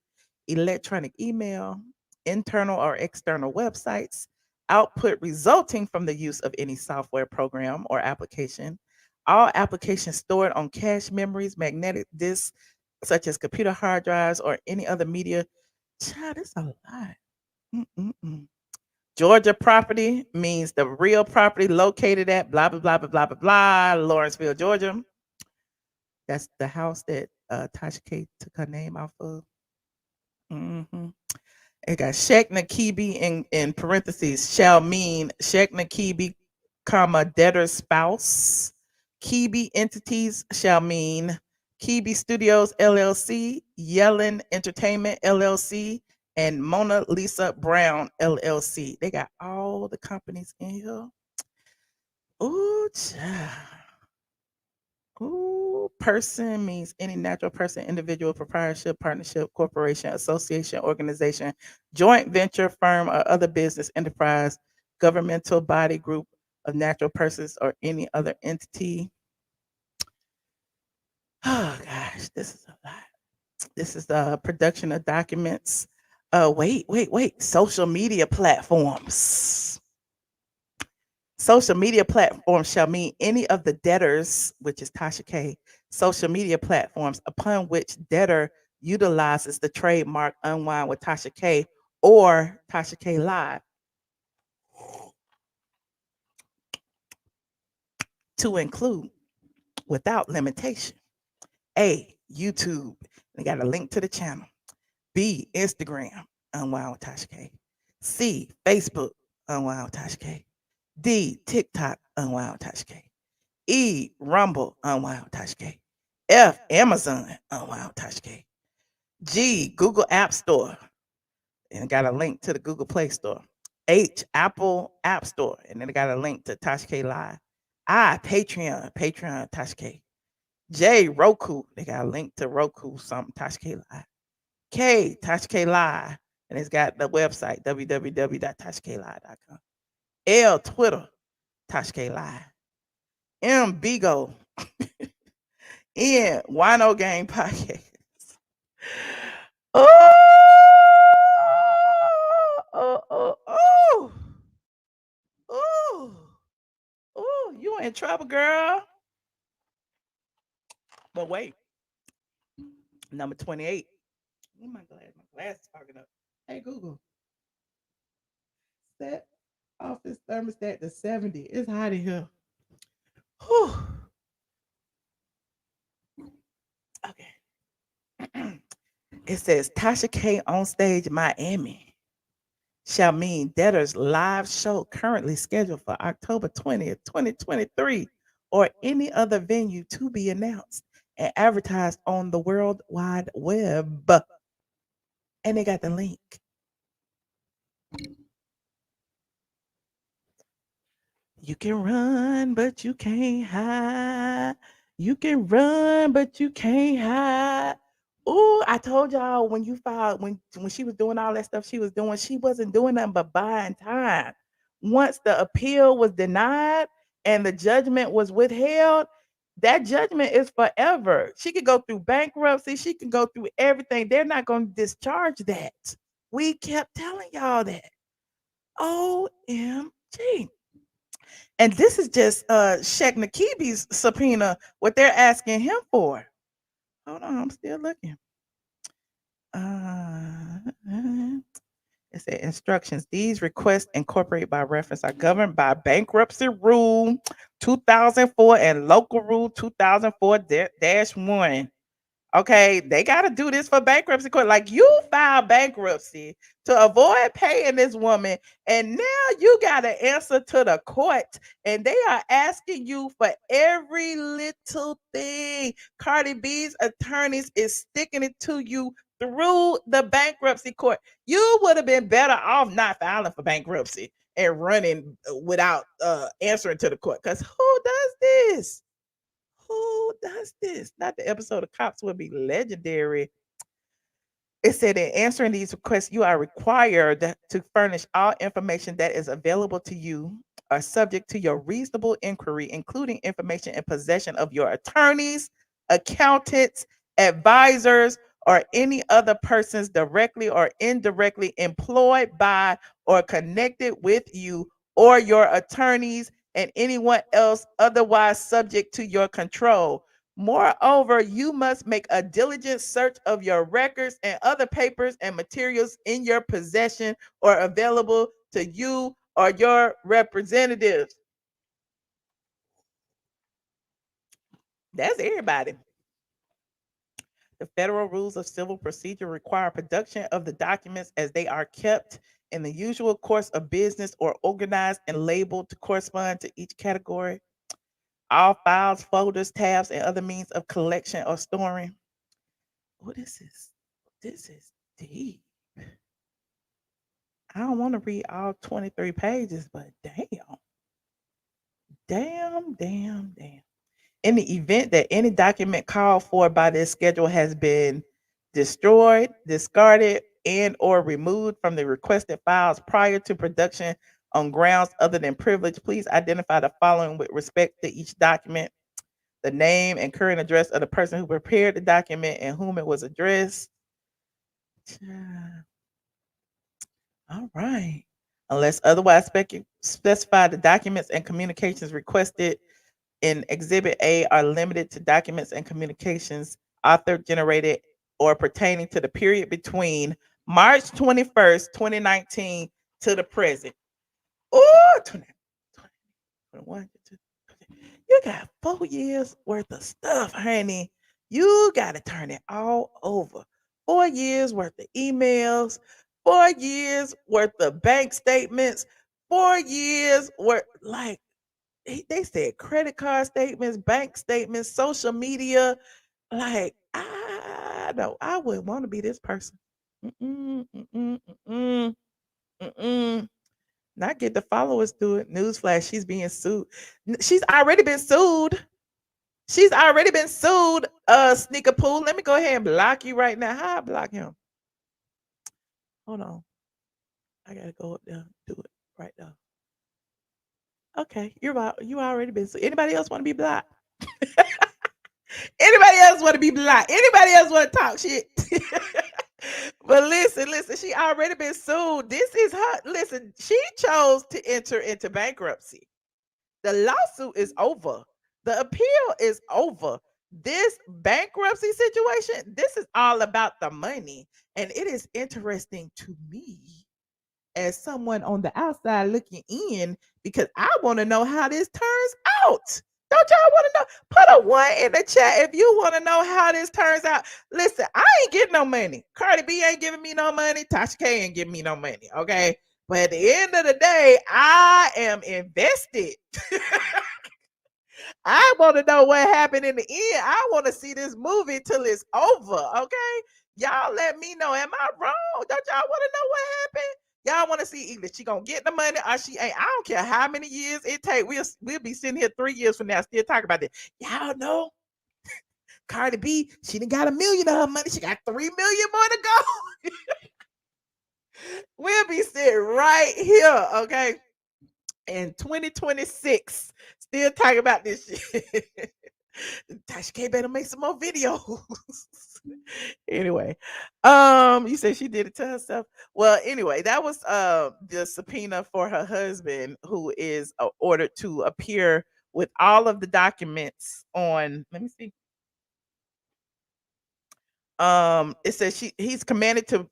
electronic email, internal or external websites, output resulting from the use of any software program or application, all applications stored on cache memories, magnetic disks, such as computer hard drives or any other media. Child, it's a lot. Mm-mm-mm. Georgia property means the real property located at blah, blah, blah, blah, blah, blah, blah, Lawrenceville, Georgia. That's the house that Tasha K took her name off of. Mm-hmm. It got Cheickna Kebe in parentheses, shall mean Cheickna Kebe, comma, debtor's spouse. Kebe entities shall mean Kebe Studios LLC, Yellen Entertainment LLC, and Mona Lisa Brown LLC. They got all the companies in here. Ooh, child. Ooh, person means any natural person, individual, proprietorship, partnership, corporation, association, organization, joint venture, firm, or other business enterprise, governmental body, group of natural persons, or any other entity. Oh gosh, this is a lot. This is the production of documents. Wait. Social media platforms. Social media platforms shall mean any of the debtors, which is Tasha K, social media platforms upon which debtor utilizes the trademark Unwind with Tasha K or Tasha K Live to include, without limitation, A, YouTube. They got a link to the channel. B, Instagram, Unwind with Tasha K. C, Facebook, Unwind with Tasha K. D, TikTok, Unwind with Tasha K. E, Rumble, Unwind with Tasha K. F, Amazon, Unwind with Tasha K. G, Google App Store, and got a link to the Google Play Store. H, Apple App Store, and then it got a link to Tasha K Live. I, Patreon, Tasha K. J, Roku, they got a link to Roku, something, Tasha K Live. K, Tasha K Live, and it's got the website, www.tashaklive.com. L, Twitter, Tasha K Live. M, Bigo. N, Wino Gang Podcast. Oh, oh, you in trouble, girl. But wait, number 28. Oh, my glass is fogging up. Hey, Google, set office thermostat to 70. It's hot in here. Whew. Okay. It says Tasha K on stage Miami shall mean debtor's live show currently scheduled for October 20th, 2023, or any other venue to be announced and advertised on the World Wide Web. And they got the link. You can run, but you can't hide. You can run, but you can't hide. Ooh, I told y'all when you filed, when she was doing all that stuff she was doing, she wasn't doing nothing but buying time. Once the appeal was denied and the judgment was withheld, that judgment is forever. She could go through bankruptcy, she can go through everything. They're not going to discharge that. We kept telling y'all that. OMG. And this is just Cheickna Kebe's subpoena, what they're asking him for. Hold on, I'm still looking. It said instructions. These requests incorporated by reference are governed by Bankruptcy Rule 2004 and Local Rule 2004-1. Okay, they got to do this for bankruptcy court. Like, you filed bankruptcy to avoid paying this woman, and now you got to answer to the court, and they are asking you for every little thing. Cardi B's attorneys is sticking it to you through the bankruptcy court. You would have been better off not filing for bankruptcy and running without answering to the court. Because who does this? Who does this? Not the episode of Cops would be legendary. It said in answering these requests, you are required to furnish all information that is available to you or subject to your reasonable inquiry, including information in possession of your attorneys, accountants, advisors, or any other persons directly or indirectly employed by or connected with you or your attorneys and anyone else otherwise subject to your control. Moreover, you must make a diligent search of your records and other papers and materials in your possession or available to you or your representatives. That's everybody. The federal rules of civil procedure require production of the documents as they are kept in the usual course of business or organized and labeled to correspond to each category. All files, folders, tabs, and other means of collection or storing. Oh, this is deep. I don't want to read all 23 pages, but damn. In the event that any document called for by this schedule has been destroyed, discarded, and or removed from the requested files prior to production on grounds other than privilege, please identify the following with respect to each document: the name and current address of the person who prepared the document and whom it was addressed. All right. Unless otherwise specified, the documents and communications requested in Exhibit A are limited to documents and communications author generated or pertaining to the period between March 21st, 2019 to the present. Oh, 21. You got 4 years worth of stuff, honey. You got to turn it all over. 4 years worth of emails, 4 years worth of bank statements, 4 years worth, like, they said credit card statements, bank statements, social media. Like, I know I wouldn't want to be this person. Not get the followers do it. Newsflash, she's being sued. She's already been sued. She's already been sued. Sneaker Pool. Let me go ahead and block you right now. How I block him? Hold on. I gotta go up there. Do it right now. Okay, you already been sued. Anybody else want to be blocked? Anybody else want to be blocked? Anybody else want to talk shit? But listen, she already been sued. This is her. Listen, she chose to enter into bankruptcy. The lawsuit is over. The appeal is over. This bankruptcy situation, this is all about the money. And it is interesting to me as someone on the outside looking in, because I want to know how this turns out. Don't y'all want to know? Put a 1 in the chat if you want to know how this turns out. Listen, I ain't getting no money. Cardi B ain't giving me no money. Tasha K ain't giving me no money. Okay. But at the end of the day, I am invested. I want to know what happened in the end. I want to see this movie till it's over. Okay. Y'all let me know. Am I wrong? Don't y'all want to know what happened? Y'all want to see either she gonna get the money or she ain't. I don't care how many years it take. We'll be sitting here 3 years from now still talking about this. Y'all know Cardi B, she done got $1 million of her money. She got $3 million more to go. We'll be sitting right here, okay, in 2026, still talking about this shit. Tasha K better make some more videos. Anyway, you said she did it to herself. Well, anyway, that was the subpoena for her husband, who is ordered to appear with all of the documents on. Let me see. It says he's commanded to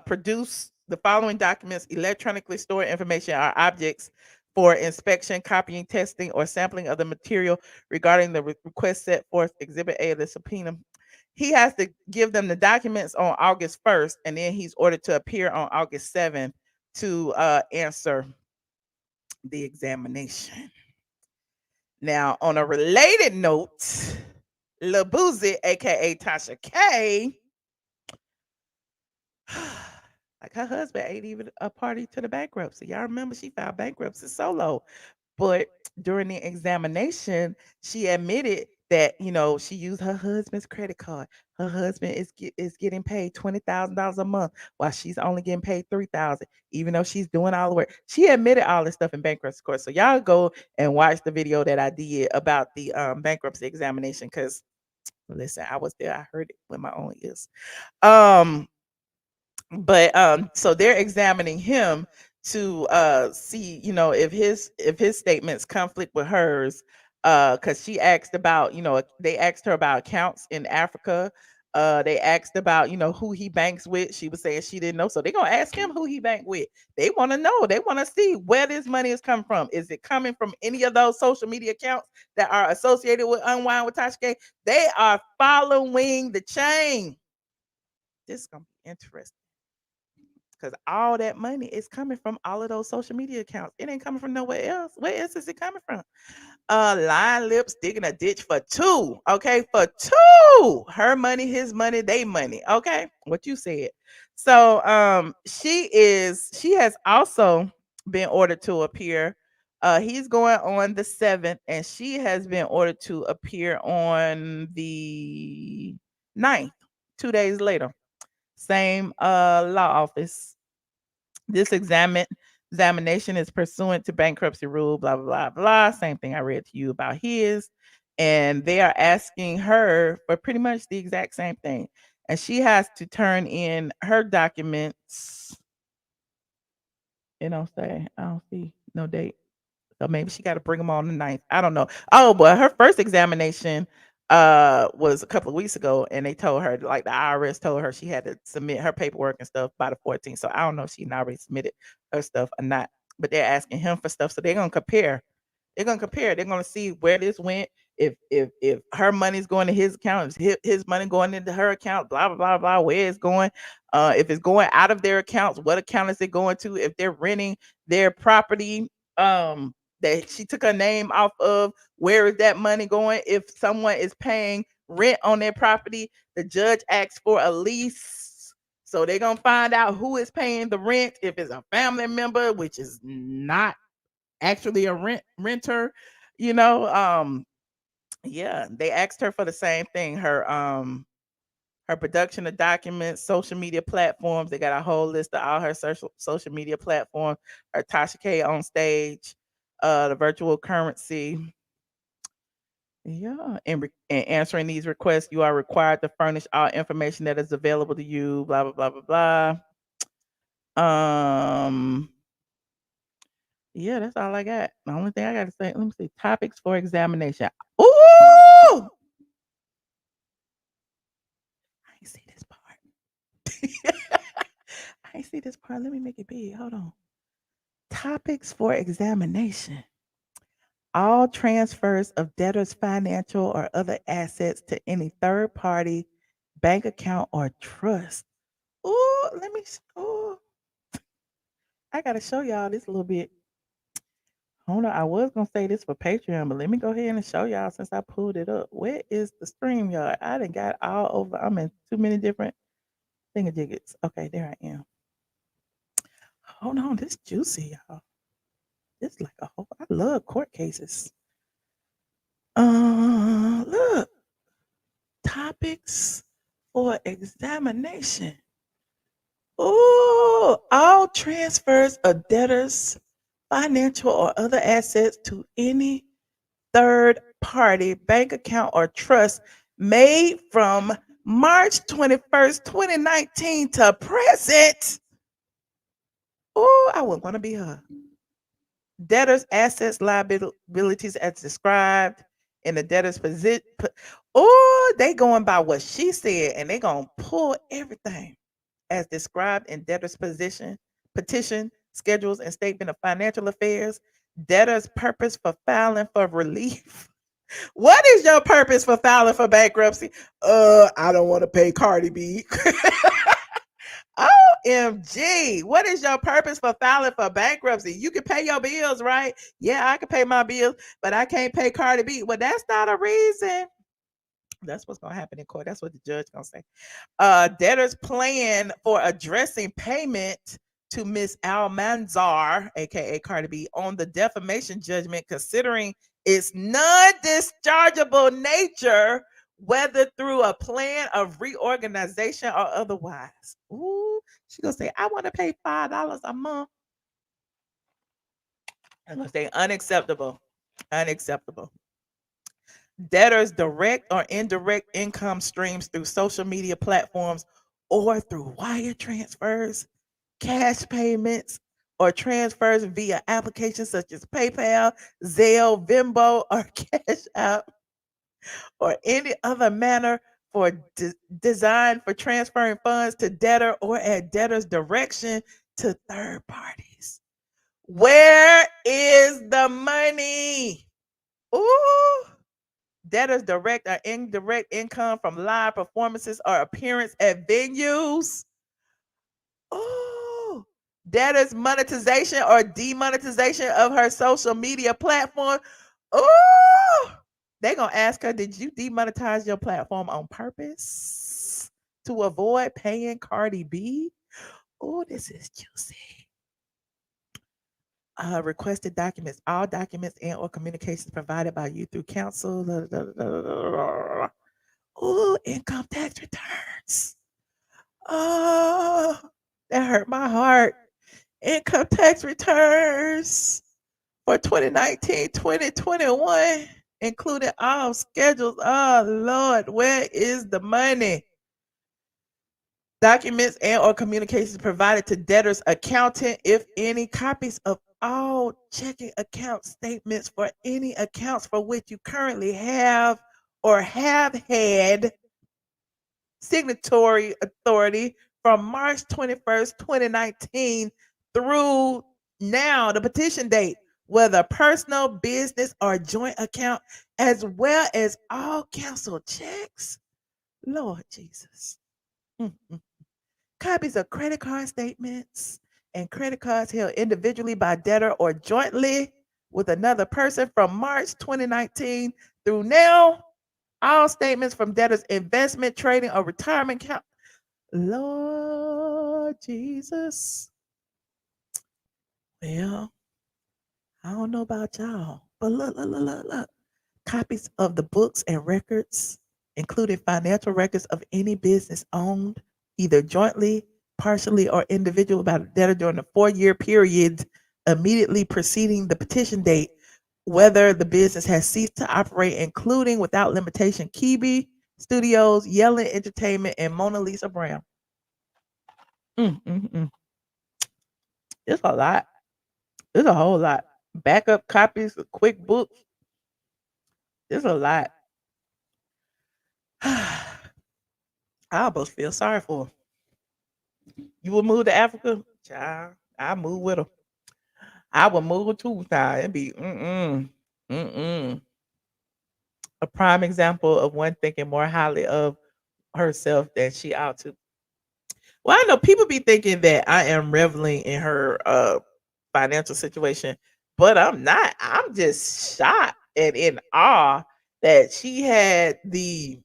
produce the following documents: electronically stored information or objects for inspection, copying, testing, or sampling of the material regarding the request set forth Exhibit A of the subpoena. He has to give them the documents on August 1st, and then he's ordered to appear on August 7th to answer the examination. Now, on a related note, Lil Boozy, aka Tasha K, like her husband ain't even a party to the bankruptcy. Y'all remember she filed bankruptcy solo. But during the examination, she admitted that, she used her husband's credit card. Her husband is getting paid $20,000 a month while she's only getting paid $3,000, even though she's doing all the work. She admitted all this stuff in bankruptcy court. So y'all go and watch the video that I did about the bankruptcy examination, because listen, I was there. I heard it with my own ears. But so they're examining him to see, if his statements conflict with hers, because she asked about, they asked her about accounts in Africa. They asked about, who he banks with. She was saying she didn't know, so they're gonna ask him who he banked with. They want to know, they want to see where this money is coming from. Is it coming from any of those social media accounts that are associated with Unwind with Tasha K? They are following the chain. This is gonna be interesting, because all that money is coming from all of those social media accounts. It ain't coming from nowhere else. Where else is it coming from? Lying lips digging a ditch for two. Okay, for two. Her money, his money, they money. Okay, what you said. So she has also been ordered to appear. He's going on the 7th, and she has been ordered to appear on the 9th, 2 days later. Same law office. This examination is pursuant to bankruptcy rule, blah, blah, blah, blah. Same thing I read to you about his. And they are asking her for pretty much the exact same thing. And she has to turn in her documents. It don't say, I don't see no date. So maybe she got to bring them on the 9th. I don't know. Oh, but her first examination was a couple of weeks ago, and they told her, like the IRS told her, she had to submit her paperwork and stuff by the 14th. So I don't know if she already submitted her stuff or not. But they're asking him for stuff, so they're gonna compare. They're gonna compare. They're gonna see where this went. If her money's going to his account, his money going into her account, blah blah blah blah. Where it's going. If it's going out of their accounts, what account is it going to? If they're renting their property, that she took her name off of, where is that money going? If someone is paying rent on their property, the judge asks for a lease. So they're going to find out who is paying the rent. If it's a family member, which is not actually a renter, yeah, they asked her for the same thing. Her production of documents, social media platforms. They got a whole list of all her social media platforms. Her Tasha K on stage, the virtual currency. Yeah, and answering these requests, you are required to furnish all information that is available to you. Blah blah blah blah blah. Yeah, that's all I got. The only thing I got to say, let me see. Topics for examination. Ooh, I ain't see this part. I ain't see this part. Let me make it big. Hold on. Topics for examination. All transfers of debtors' financial or other assets to any third party, bank account, or trust. Oh, let me. Oh, I gotta show y'all this a little bit. Hold on. I was gonna say this for Patreon, but let me go ahead and show y'all since I pulled it up. Where is the stream, y'all? I done got all over. I'm in too many different thingajiggets. Okay, there I am. Hold on, this juicy, y'all. This like a whole. I love court cases. Look, topics for examination. Oh, all transfers of debtors, financial or other assets to any third party bank account or trust made from March 21st, 2019 to present. Oh, I wouldn't want to be her. Debtors' assets, liabilities as described in the debtor's position. Oh, they going by what she said, and they gonna pull everything as described in debtor's petition, schedules, and statement of financial affairs. Debtor's purpose for filing for relief. What is your purpose for filing for bankruptcy? I don't want to pay Cardi B. OMG. What is your purpose for filing for bankruptcy? You can pay your bills, right? Yeah, I can pay my bills, but I can't pay Cardi B. Well, that's not a reason. That's what's gonna happen in court. That's what the judge gonna say. Debtor's plan for addressing payment to Miss Almanzar, aka Cardi B, on the defamation judgment, considering its non-dischargeable nature, whether through a plan of reorganization or otherwise. Ooh, she gonna say, I want to pay $5 a month. I'm gonna say unacceptable. Unacceptable. Debtors' direct or indirect income streams through social media platforms or through wire transfers, cash payments, or transfers via applications such as PayPal, Zelle, Venmo, or Cash App, or any other manner for designed for transferring funds to debtor or at debtor's direction to third parties. Where is the money? Ooh. Debtors' direct or indirect income from live performances or appearance at venues. Oh, debtors' monetization or demonetization of her social media platform. Oh, they gonna ask her, did you demonetize your platform on purpose to avoid paying Cardi B? Oh, this is juicy. Requested documents, all documents and or communications provided by you through counsel. Oh, income tax returns. Oh, that hurt my heart. Income tax returns for 2019, 2021, including all schedules. Oh, Lord, where is the money? Documents and or communications provided to debtor's accountant, if any, copies of all checking account statements for any accounts for which you currently have or have had signatory authority from March 21st, 2019 through now, the petition date, whether personal, business, or joint account, as well as all canceled checks. Lord Jesus. Mm-mm. Copies of credit card statements and credit cards held individually by debtor or jointly with another person from March 2019 through now. All statements from debtors' investment, trading, or retirement account. Lord Jesus. Well, I don't know about y'all, but look. Copies of the books and records, including financial records of any business owned either jointly, partially, or individually by the debtor during the 4-year period immediately preceding the petition date, whether the business has ceased to operate, including without limitation Kebe Studios, Yellen Entertainment, and Mona Lisa Brown. It's a lot. It's a whole lot. Backup copies of QuickBooks. It's a lot. I almost feel sorry for her. You would move to Africa? Child, I move with her. I would move too, child. It'd be a prime example of one thinking more highly of herself than she ought to. Well, I know people be thinking that I am reveling in her financial situation, but I'm not. I'm just shocked and in awe that she had the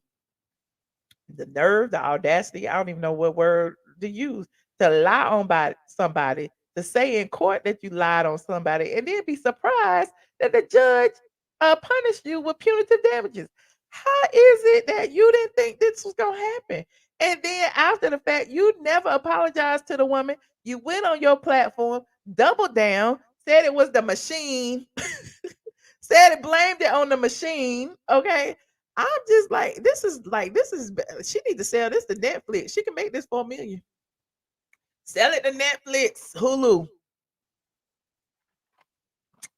nerve, the audacity, I don't even know what word to use, to lie on by somebody to say in court that you lied on somebody and then be surprised that the judge punished you with punitive damages. How is it that you didn't think this was going to happen? And then after the fact, you never apologized to the woman. You went on your platform, doubled down, said it was the machine, said it, blamed it on the machine. Okay. I'm just like, this is she need to sell this to Netflix. She can make this for $1 million. Sell it to Netflix, Hulu.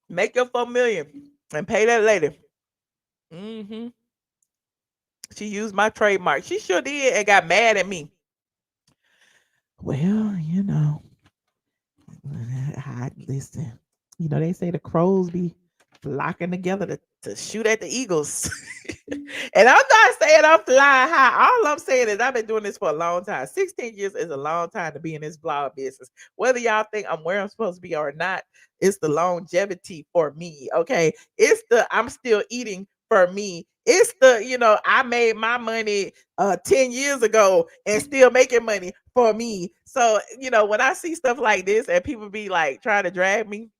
Make your $4 million and pay that later. Mm-hmm. She used my trademark. She sure did and got mad at me. Well, you know, listen. You know, they say the crows be flocking together to shoot at the eagles. And I'm not saying I'm flying high. All I'm saying is I've been doing this for a long time. 16 years is a long time to be in this blog business. Whether y'all think I'm where I'm supposed to be or not, it's the longevity for me. Okay. It's the I'm still eating for me. It's the, you know, I made my money 10 years ago and still making money for me. So, you know, when I see stuff like this and people be like trying to drag me,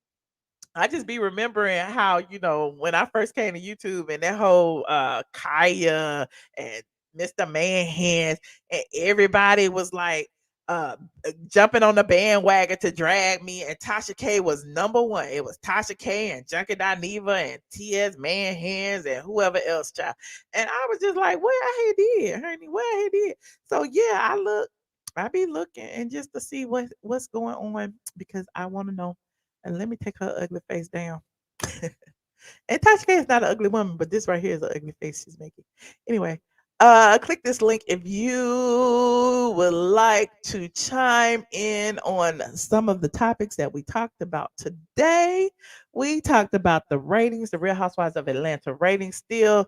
I just be remembering how, you know, when I first came to YouTube and that whole Kaya and Mr. Man Hands and everybody was like jumping on the bandwagon to drag me, and Tasha K was number one. It was Tasha K and Junkie Dineva and TS Man Hands and whoever else, child. And I was just like, what I had did, honey, what I had did. So yeah, I be looking and just to see what's going on because I want to know. And let me take her ugly face down. And Tasha K is not an ugly woman, but this right here is an ugly face she's making. Anyway, click this link if you would like to chime in on some of the topics that we talked about today. We talked about the ratings, the Real Housewives of Atlanta ratings, still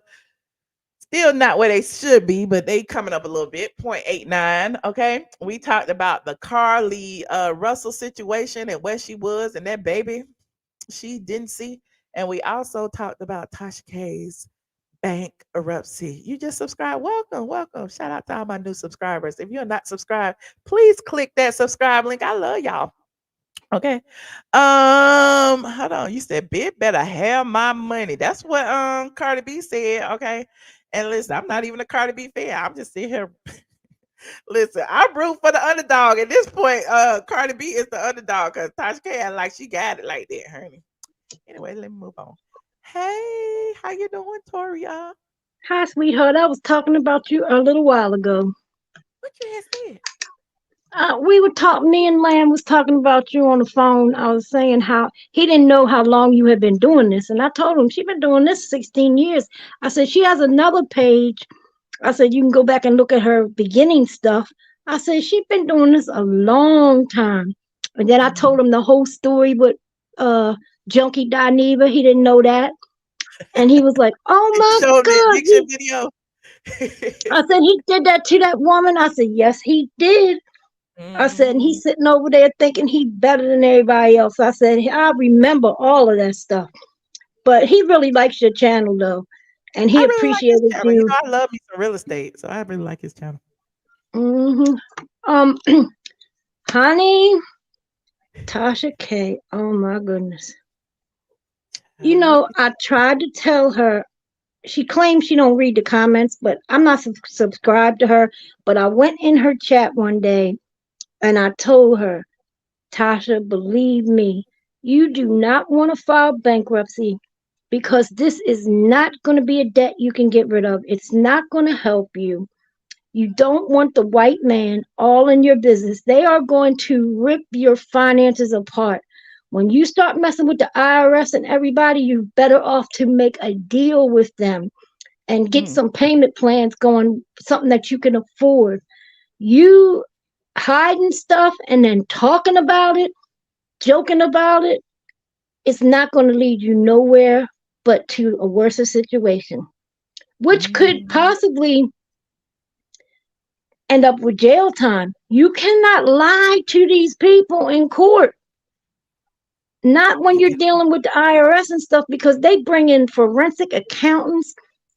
not where they should be, but they coming up a little bit, 0.89. Okay. We talked about the Carlee Russell situation and where she was and that baby she didn't see. And we also talked about Tasha K's bankruptcy. You just subscribe. Welcome. Shout out to all my new subscribers. If you're not subscribed, please click that subscribe link. I love y'all. Okay. Hold on. You said "Bitch better have my money." That's what Cardi B said. Okay. And listen, I'm not even a Cardi B fan. I'm just sitting here. Listen, I'm rooting for the underdog. At this point, Cardi B is the underdog because Tasha K like she got it like that, honey. Anyway, let me move on. Hey, how you doing, Toria? Hi, sweetheart. I was talking about you a little while ago. What you had said? We were talking. Me and Lamb was talking about you on the phone. I was saying how he didn't know how long you had been doing this, and I told him she's been doing this 16 years. I said she has another page. I said you can go back and look at her beginning stuff. I said she's been doing this a long time. And then I told him the whole story with Junkie Dineva. He didn't know that, and he was like, "Oh my Showed the God!" addiction video. I said he did that to that woman. I said yes, he did. I said, and he's sitting over there thinking he's better than everybody else. I said, I remember all of that stuff. But he really likes your channel, though. And he I really like his appreciated channel. You you. know, I love me some real estate, so I really like his channel. Honey, Tasha K. Oh, my goodness. You know, I tried to tell her. She claims she don't read the comments, but I'm not subscribed to her. But I went in her chat one day, and I told her, Tasha, believe me, you do not want to file bankruptcy because this is not going to be a debt you can get rid of. It's not going to help you. You don't want the white man all in your business. They are going to rip your finances apart. When you start messing with the IRS and everybody, you're better off to make a deal with them and get some payment plans going, something that you can afford. You hiding stuff and then talking about it, joking about it, it's not going to lead you nowhere but to a worse situation, which could possibly end up with jail time. You cannot lie to these people in court. Not when you're dealing with the IRS and stuff, because they bring in forensic accountants.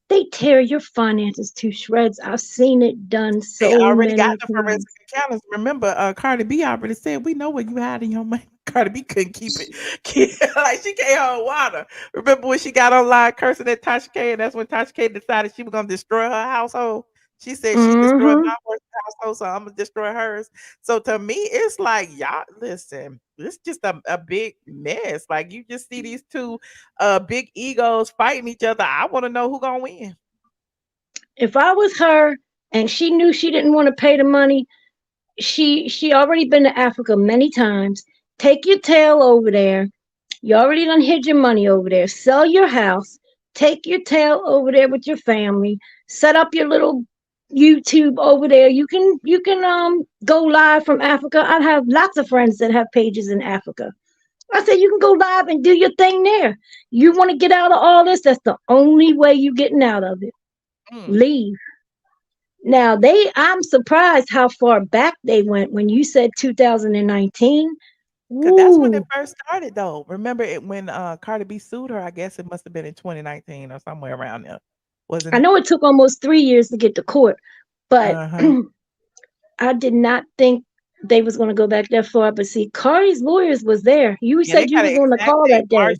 They tear your finances to shreds. I've seen it done so they already many got the times. forensic accountants. Remember, Cardi B already said we know where you hiding your money. Cardi B couldn't keep it. Like she can't hold water. Remember when she got online cursing at Tasha K, and that's when Tasha K decided she was gonna destroy her household. She said she destroyed Mm-hmm. my household, so I'm gonna destroy hers. So to me, it's like y'all listen. It's just a big mess. Like you just see these two big egos fighting each other. I want to know who gonna win. If I was her and she knew she didn't want to pay the money, she already been to Africa many times. Take your tail over there. You already done hid your money over there. Sell your house. Take your tail over there with your family. Set up your little YouTube over there. You can go live from Africa. I have lots of friends that have pages in Africa. I said you can go live and do your thing there. You want to get out of all this? That's the only way you getting out of it. Mm. Leave. Now I'm surprised how far back they went when you said 2019. Cause that's when it Ooh, first started though. Remember it when Cardi B sued her, I guess it must have been in 2019 or somewhere around there. Wasn't I it? know it took almost 3 years to get to court, but Uh-huh. I did not think they was going to go back that far. But see, Cardi's lawyers was there. You Yeah, they said you got an was on the exact call date. that day.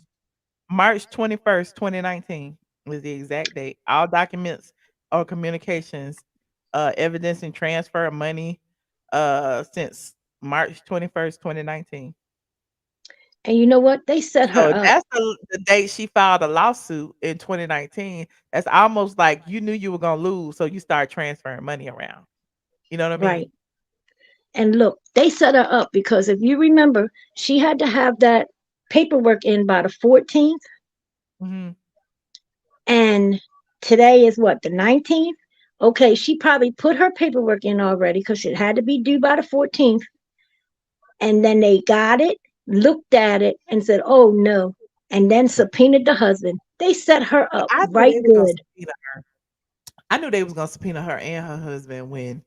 March 21st, 2019 was the exact date. All documents or communications, evidence and transfer of money since March 21st, 2019. And you know what? They set her So if up. that's the date she filed a lawsuit in 2019, that's almost like you knew you were gonna lose, so you start transferring money around. You know what I mean? Right. And look, they set her up because if you remember, she had to have that paperwork in by the 14th. Mhm. And today is what, the 19th? Okay, she probably put her paperwork in already because it had to be due by the 14th. And then they got it, looked at it, and said, oh no. And then subpoenaed the husband. They set her Well, up I knew right they were gonna good. subpoena her. I knew they was gonna subpoena her and her husband when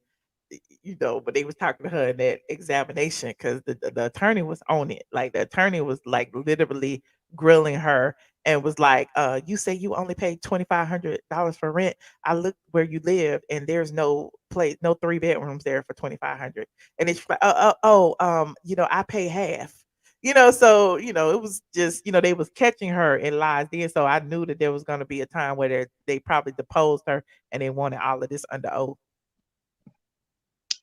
but they was talking to her in that examination because the attorney was on it. Like the attorney was like literally grilling her and was like, you say you only paid $2,500 for rent. I looked where you live and there's no place, no 3 bedrooms there for 2,500. And it's like, I pay half. So it was just they was catching her in lies then. So I knew that there was gonna be a time where they probably deposed her and they wanted all of this under oath.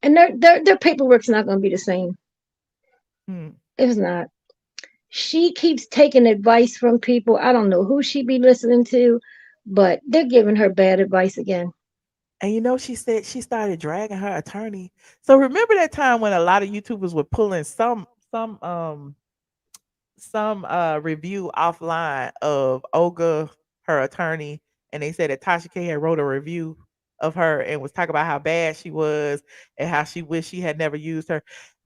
And their paperwork's not going to be the same. Hmm. It's not. She keeps taking advice from people. I don't know who she be listening to, but they're giving her bad advice again. And she said she started dragging her attorney. So remember that time when a lot of YouTubers were pulling some review offline of Olga, her attorney, and they said that Tasha K had wrote a review of her and was talking about how bad she was and how she wished she had never used her.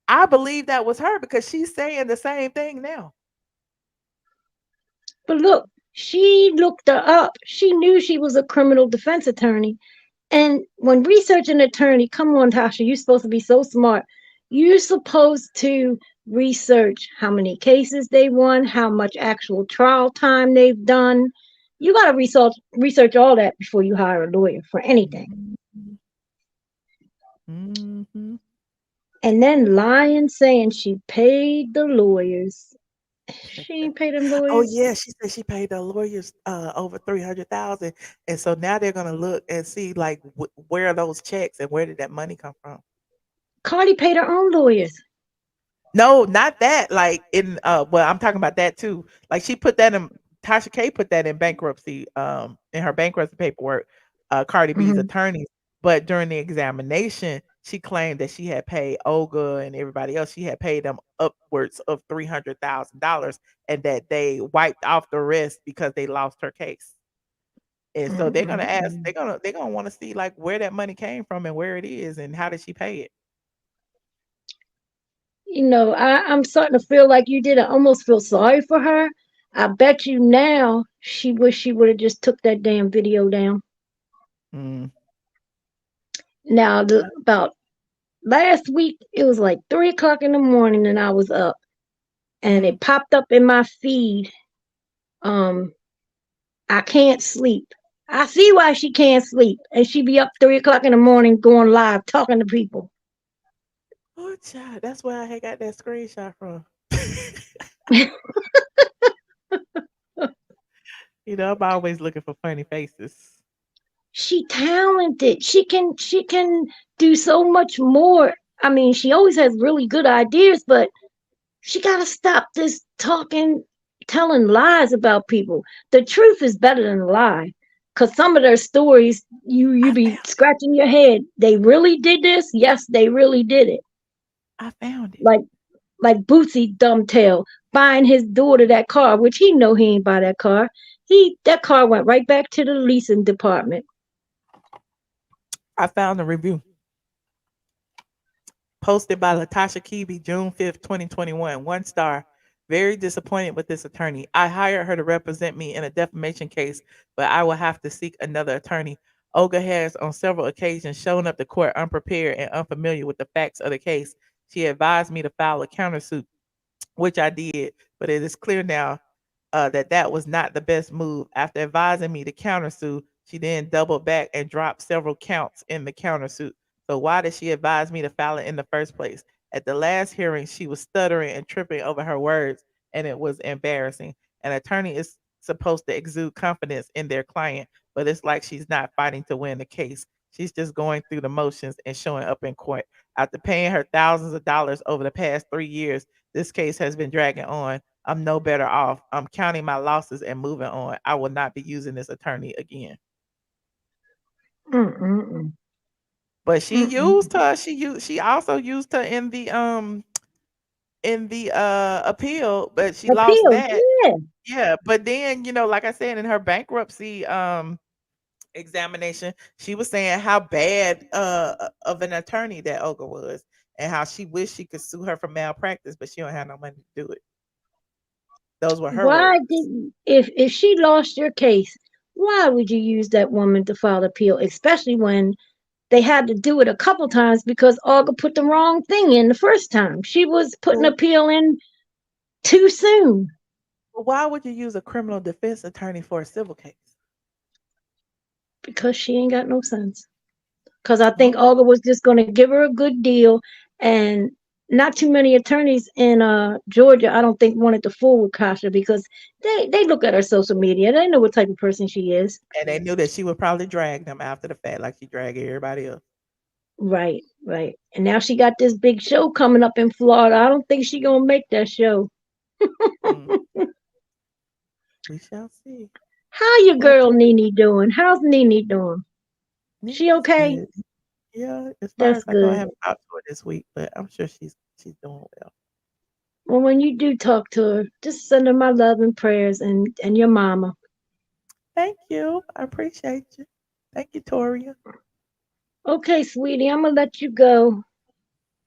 I believe that was her because she's saying the same thing now. But look, she looked her up. She knew she was a criminal defense attorney. And when researching an attorney, come on, Tasha, you're supposed to be so smart. You're supposed to research how many cases they won, how much actual trial time they've done. You got to research all that before you hire a lawyer for anything. Mm-hmm. And then lying, saying she paid the lawyers. She ain't paid them Oh lawyers. yeah, she said she paid the lawyers over 300,000, and so now they're gonna look and see like where are those checks and where did that money come from? Cardi paid her own lawyers. No, not that. Like well, I'm talking about that too. Like she put that in Tasha K put that in bankruptcy, in her bankruptcy paperwork, Cardi B's Hmm. attorneys. But during the examination, she claimed that she had paid Olga and everybody else. She had paid them upwards of $300,000, and that they wiped off the rest because they lost her case. And so they're gonna ask, they're gonna want to see like where that money came from and where it is and how did she pay it. I'm starting to feel like you did. I almost feel sorry for her. I bet you now she wish she would have just took that damn video down. Mm. Now, about last week, it was like 3 o'clock in the morning, and I was up, and Mhm. it popped up in my feed. Um, I can't sleep. I see why she can't sleep, and she be up 3 o'clock in the morning going live talking to people. Oh, child, that's where I had got that screenshot from. You know, I'm always looking for funny faces. She talented. She can do so much more. I mean, she always has really good ideas, but she got to stop this talking, telling lies about people. The truth is better than a lie. Cause some of their stories, you I be found it. scratching your head. They really did this? Yes, they really did it. I found it. Like like Bootsy Dumbtail buying his daughter that car, which he know he ain't buy that car. That car went right back to the leasing department. I found a review posted by LaTasha Kebe, June 5th, 2021. 1 star. Very disappointed with this attorney. I hired her to represent me in a defamation case, but I will have to seek another attorney. Olga has on several occasions shown up to court unprepared and unfamiliar with the facts of the case. She advised me to file a countersuit, which I did, but it is clear now that was not the best move. After advising me to countersue, she then doubled back and dropped several counts in the countersuit. So why did she advise me to file it in the first place? At the last hearing, she was stuttering and tripping over her words, and it was embarrassing. An attorney is supposed to exude confidence in their client, but it's like she's not fighting to win the case. She's just going through the motions and showing up in court. After paying her thousands of dollars over the past 3 years, this case has been dragging on. I'm no better off. I'm counting my losses and moving on. I will not be using this attorney again. Mm-mm-mm. But she Mm-mm. used her. She also used her in the appeal, but she lost Appeal, that. yeah. Yeah, but then, like I said, in her bankruptcy examination, she was saying how bad of an attorney that Olga was, and how she wished she could sue her for malpractice, but she don't have no money to do it. Those were her Why words. did if she lost your case, why would you use that woman to file appeal, especially when they had to do it a couple times because Olga put the wrong thing in the first time. She was putting Well, appeal in too soon why would you use a criminal defense attorney for a civil case? because she ain't got no sense. Because I think Okay. Olga was just going to give her a good deal, and not too many attorneys in Georgia, I don't think, wanted to fool with Kasha because they look at her social media. They know what type of person she is. And they knew that she would probably drag them after the fact, like she dragged everybody else. Right, right. And now she got this big show coming up in Florida. I don't think she gonna make that show. Mm, we shall see. How your Well, girl Nene doing? How's Nene doing? She Nene is okay? good. Yeah, as far That's as I know, I good. haven't talked to her this week, but I'm sure she's doing well. Well, when you do talk to her, just send her my love and prayers and your mama. Thank you. I appreciate you. Thank you, Toria. Okay, sweetie, I'm gonna let you go.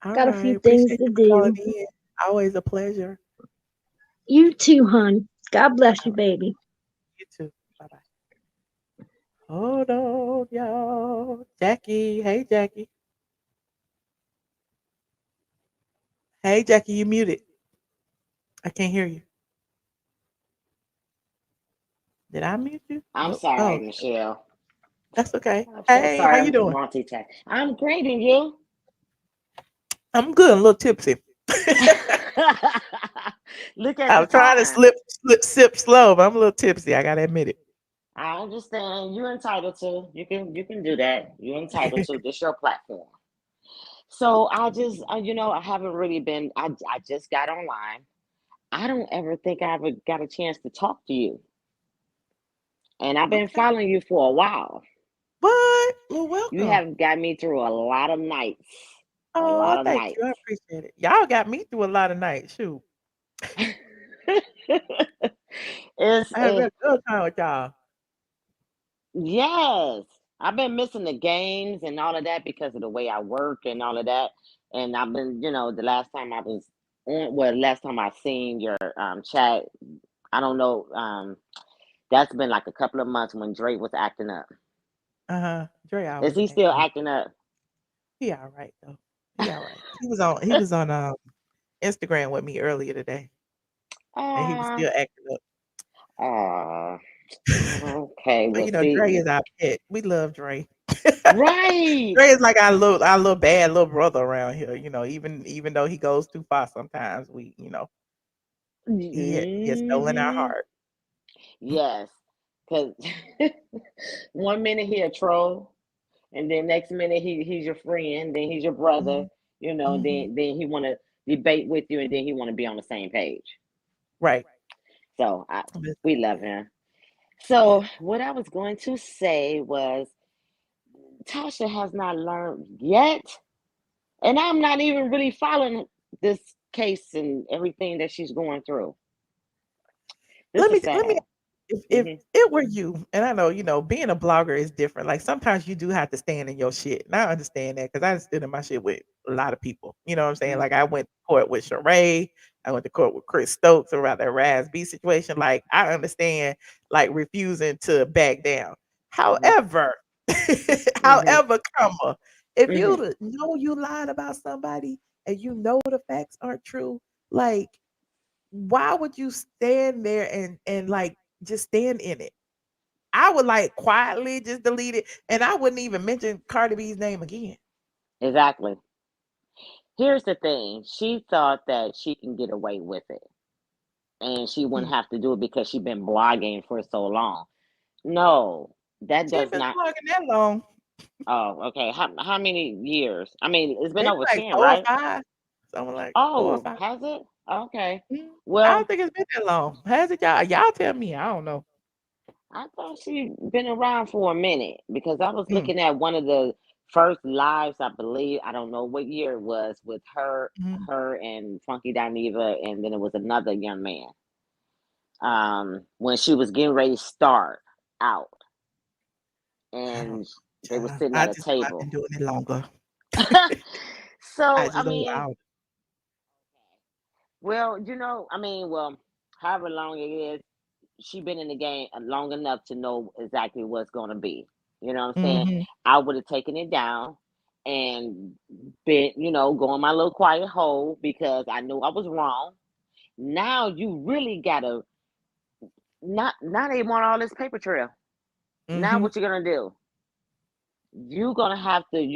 All Got a right. few things Appreciate to you for calling do. in. Always a pleasure. You too, hon. God bless All you, right. baby. You too. Bye bye. Hold on, y'all. Jackie. Hey, Jackie. Hey, Jackie, you muted. I can't hear you. Did I mute you? I'm Nope. sorry, Oh, Michelle. that's okay. I'm so Hey, how sorry. you I'm doing? multitasking. I'm great, and you? I'm good. A little tipsy. Look at the I'm trying to time. sip slow, but I'm a little tipsy. I gotta admit I understand. You're entitled to. You can do that. You're entitled it. to. This your platform. So I just, I haven't really been. I just got online. I don't ever think I ever got a chance to talk to you, and I've been Okay. following you for a while. What? Well, You welcome. have got me through a lot of nights. A Oh, lot of thank you. nights. I appreciate it. Y'all got me through a lot of nights. Shoot. it's I had a good time with y'all. Yes, I've been missing the games and all of that because of the way I work and all of that. And I've been, the last time I was on, well, last time I seen your chat, I don't know, that's been like a couple of months when Drake was acting up. Uh-huh. Dre Is always he acting still up. acting up? He all right though. He all right. He was on Instagram with me earlier today, and he was Uh, still acting up. uh, okay, But well, Dre see, is our pet. We love Dre. right. Dre is like our little bad little brother around here. Even though he goes too far sometimes, we. He has stolen our heart. Yes, because one minute he a troll, and then next minute he's your friend, then he's your brother, you know, then he want to debate with you, and then he want to be on the same page. Right. So we love him. So what I was going to say was Tasha has not learned yet, and I'm not even really following this case and everything that she's going through. This Let is me sad. if it were you, and I know, being a blogger is different. Like sometimes you do have to stand in your shit. And I understand that because I stood in my shit with a lot of people. You know what I'm saying? Like I went to court with Sheree, I went to court with Chris Stokes around that Raz B situation. Like I understand like refusing to back down. However, comma, if you know you lied about somebody and you know the facts aren't true, like why would you stand there and like just stand in it? I would like quietly just delete it, and I wouldn't even mention Cardi B's name again. Exactly. Here's the thing. She thought that she can get away with it, and she wouldn't have to do it because she's been blogging for so long. No, that She ain't does been not. blogging that long. Oh, okay. How many years? I mean, it's been Maybe over like 10, 4 or right? 5. Something like 4 or Oh, 5. has it? Okay. I Well, don't think it's been that long. Has it, y'all? Y'all tell me. I don't know. I thought she been around for a minute because I was looking at one of the first lives, I believe. I don't know what year it was with her, her and Funky Dineva, and then it was another young man. When she was getting ready to start out, and they were sitting I at a just know I've been table. doing it longer. I So I just know mean, I well, I mean, well, however long it is, she been in the game long enough to know exactly what's going to be. You know what I'm saying? I would have taken it down and been, go in my little quiet hole because I knew I was wrong. Now you really gotta not now they want all this paper trail. Now what you gonna do? You're gonna have to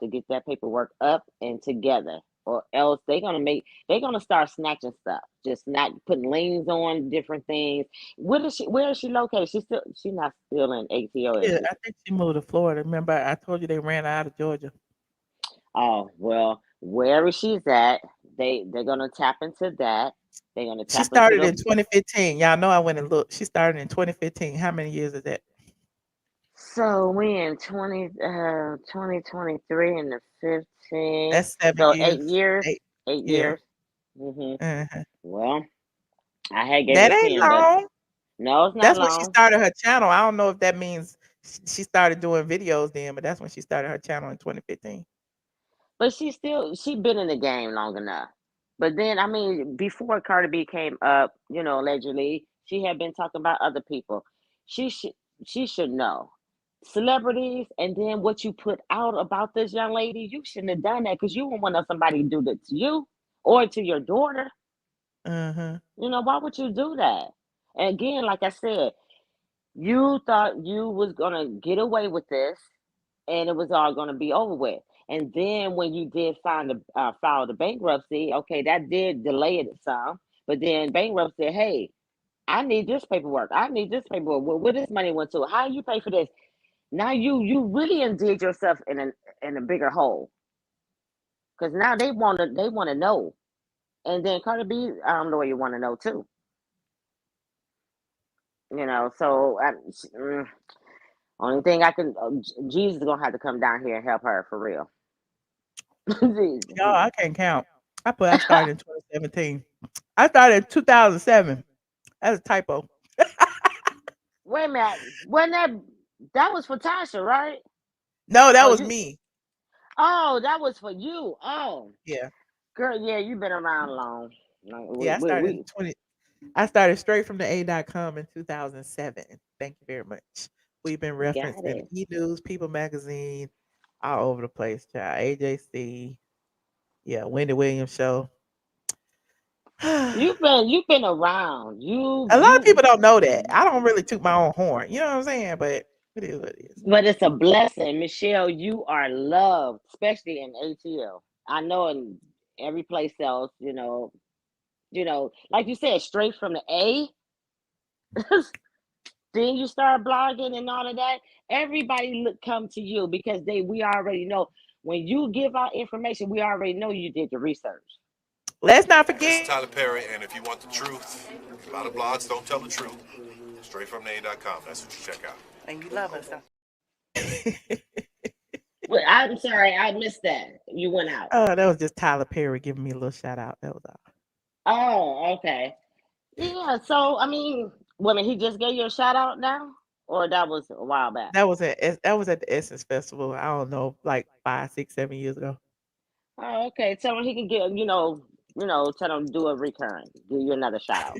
get that paperwork up and together, or else they're gonna start snatching stuff, just not putting liens on different things. Where is she located? She's not still in ATO, is Yeah, she? I think she moved to Florida. Remember, I told you they ran her out of Georgia. Oh well, wherever she's at, they're gonna tap into that. They're gonna She tap into started the. in 2015. Y'all know I went and looked. She started in 2015. How many years is that? So we in 2023 and the 15. That's 7 So eight years. years. 8. 8 years. Yeah. Mhm. Uh-huh. Well, I had gave That her ain't 10, but long. no, it's not That's when she long. started her channel. I don't know if that means she started doing videos then, but that's when she started her channel in 2015. But she been in the game long enough. But then I mean, before Cardi B came up, allegedly, she had been talking about other people. She should she should know. Celebrities, and then what you put out about this young lady, you shouldn't have done that because you wouldn't want somebody to do that to you or to your daughter. Uh-huh. Why would you do that? And again, like I said, you thought you was gonna get away with this, and it was all gonna be over with. And then when you did file the bankruptcy, okay, that did delay it some. But then bankruptcy said, "Hey, I need this paperwork. I need this paperwork. Where this money went to? How you pay for this?" Now you really undid yourself in a bigger hole because now they wanna know. And then Cardi B lawyer want to know too. So only thing I can, Jesus is gonna have to come down here and help her for real. Jesus. Y'all, I can't count. I started in 2017. I started in 2007. That's a typo. Wait a minute, wasn't that was for Tasha, right? No, that Oh, was me. that was for you. Oh, Yeah. girl, yeah, you've been around long. Like, Yeah, I started straight from the A.com in 2007. Thank you very much. We've been we got referenced in it. E! News, People Magazine, all over the place, child. AJC, yeah, Wendy Williams show. You've been around. A lot of You people don't know that. I don't really toot my own horn. You know what I'm saying? But it is what it is. But it's a blessing, Michelle. You are loved, especially in ATL. I know in every place else, like you said, straight from the A. Then you start blogging and all of that. Everybody come to you because we already know when you give out information, we already know you did the research. Let's not This forget. is Tyler Perry, and if you want the truth, a lot of blogs don't tell the truth. StraightfromtheA.com. That's what you check out. And you love us. Well, I'm sorry, I missed that. You went out. Oh, that was just Tyler Perry giving me a little shout out. That was all. Oh, okay. Yeah. So I mean, women, he just gave you a shout out now, or that was a while back. That was at the Essence Festival. I don't know, like 5, 6, 7 years ago. Oh, okay. Tell him he can get, tell him to do a recurrent. Give you another shout out.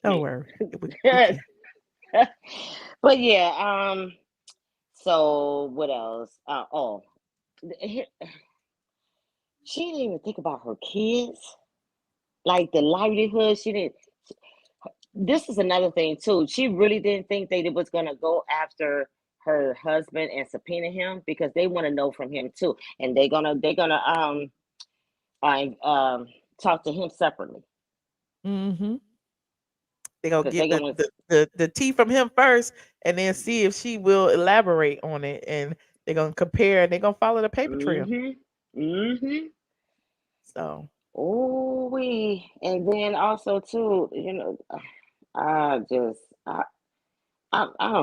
Don't worry. We can. But yeah, so what else? She didn't even think about her kids, like the livelihood. She didn't. This is another thing too. She really didn't think they was gonna go after her husband and subpoena him because they want to know from him too, and they're gonna talk to him separately. Mm-hmm. They're gonna get the tea from him first, and then see if she will elaborate on it, and they're gonna compare, and they're gonna follow the paper trail. Mm-hmm. So. Oh, and then also too, I don't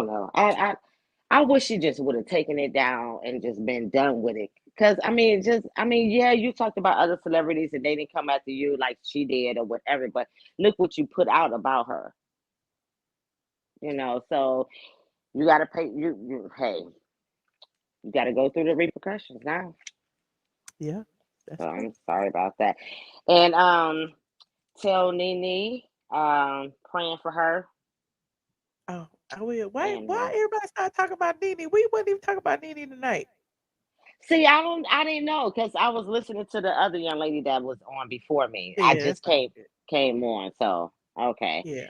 know. I wish she just would have taken it down and just been done with it. Because yeah, you talked about other celebrities and they didn't come after you like she did or whatever. But look what you put out about her. So you gotta pay. You gotta go through the repercussions now. Yeah. So I'm sorry about that. And tell Nene, praying for her. Oh, I will. Why everybody start talking about Nene? We wouldn't even talk about Nene tonight. See, I didn't know because I was listening to the other young lady that was on before me. Yeah, I just came on, so okay. Yeah.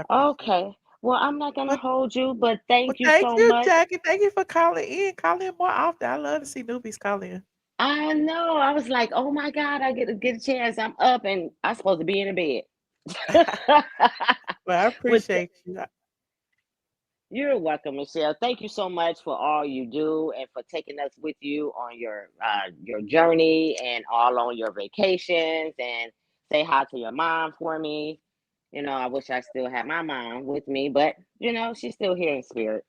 Okay. Well, I'm not gonna hold you, but thank you thank so you, much. Jackie. Thank you for calling in. Call in more often. I love to see newbies call in. I know. I was like, oh my God, I get a chance. I'm up and I'm supposed to be in the bed. Well, I appreciate you. You're welcome, Michelle. Thank you so much for all you do and for taking us with you on your journey and all on your vacations. And say hi to your mom for me. I wish I still had my mom with me, but she's still here in spirit.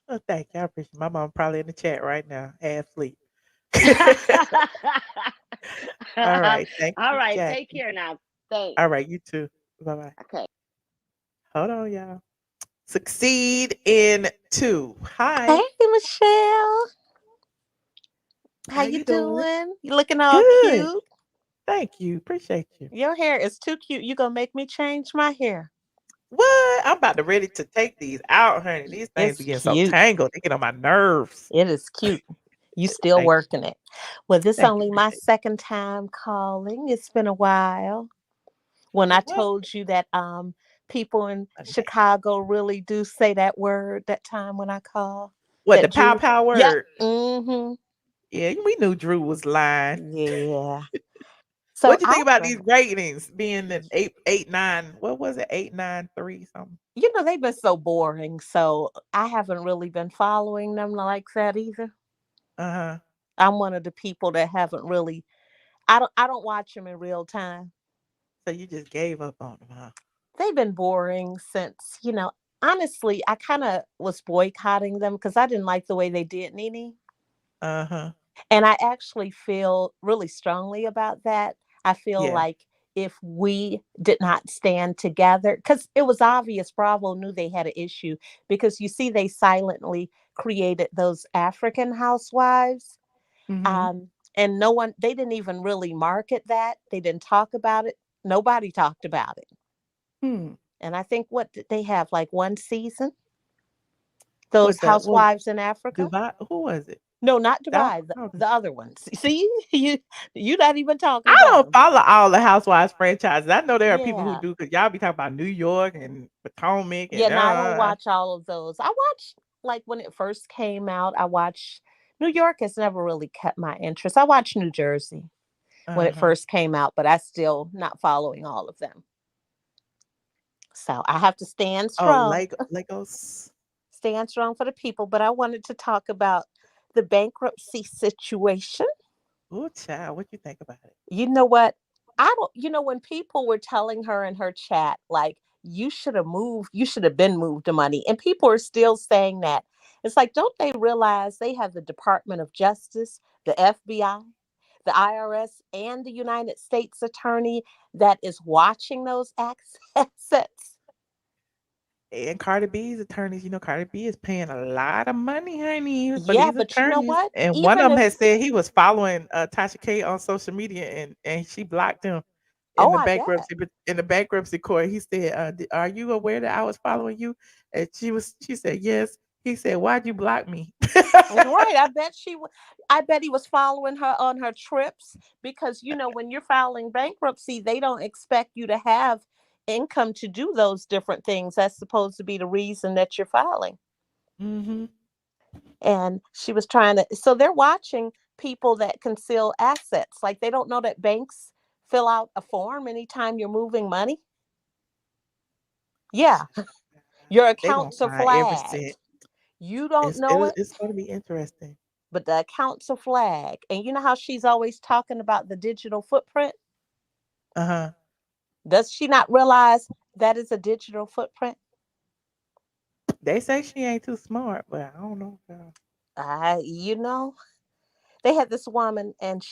Oh, thank you. I appreciate my mom probably in the chat right now, half asleep. All right. Thank you. All right. Jackie. Take care now. Thanks. All right. You too. Bye-bye. Okay. Hold on, y'all. Succeed in 2. Hi. Hey, Michelle. How you doing? You looking all cute. Thank you. Appreciate you. Your hair is too cute. You gonna make me change my hair. What? I'm about to ready to take these out, honey. These things be getting so tangled. They get on my nerves. It is cute. You still working it. Well, this is only my second time calling. It's been a while. When I told you that people in Chicago really do say that word that time when I call. What, the pow word? Yep. Mm-hmm. Yeah, we knew Drew was lying. Yeah. So what do you think about these ratings being the 8, 9? What was it? 8, 9, 3 something? They've been so boring. So I haven't really been following them like that either. Uh-huh. I'm one of the people that haven't really. I don't watch them in real time. So you just gave up on them, huh? They've been boring since, honestly, I kind of was boycotting them because I didn't like the way they did Nene. Uh-huh. And I actually feel really strongly about that. I feel like if we did not stand together, because it was obvious Bravo knew they had an issue because you see they silently created those African housewives. Mm-hmm. And they didn't even really market that. They didn't talk about it. Nobody talked about it. And I think what did they have, like one season? Those housewives in Africa? Dubai? Who was it? No, not Dubai. The other ones. See, you're not even talking. I don't follow all the Housewives franchises. I know there are people who do because y'all be talking about New York and Potomac. And, I don't watch all of those. I watched like when it first came out. I watched New York. Has never really kept my interest. I watched New Jersey. when it first came out, but I still not following all of them. So I have to stand strong. Legos. Stand strong for the people. But I wanted to talk about the bankruptcy situation. Oh, child, what you think about it? You know what? When people were telling her in her chat, like, you should have been moved to money. And people are still saying that. It's like, don't they realize they have the Department of Justice, the FBI, the IRS, and the United States Attorney that is watching those assets? And Cardi B's attorneys, Cardi B is paying a lot of money, honey, for Yeah, these but you know attorneys. what? And one Even of them if, had said he was following Tasha K on social media, and she blocked him in oh, the I bet. bankruptcy court. He said, "Are you aware that I was following you?" And she said, "Yes." He said, "Why'd you block me?" Right. I bet he was following her on her trips because, when you're filing bankruptcy, they don't expect you to have income to do those different things. That's supposed to be the reason that you're filing. Mm-hmm. And she was so they're watching people that conceal assets. Like, they don't know that banks fill out a form anytime you're moving money. Yeah. Your They gonna accounts are find every cent. flagged. You don't know it, It's going to be interesting. but the accounts are flagged. And you know how she's always talking about the digital footprint? Uh-huh. Does she not realize that is a digital footprint? They say she ain't too smart, but I don't know. You know, they had this woman, and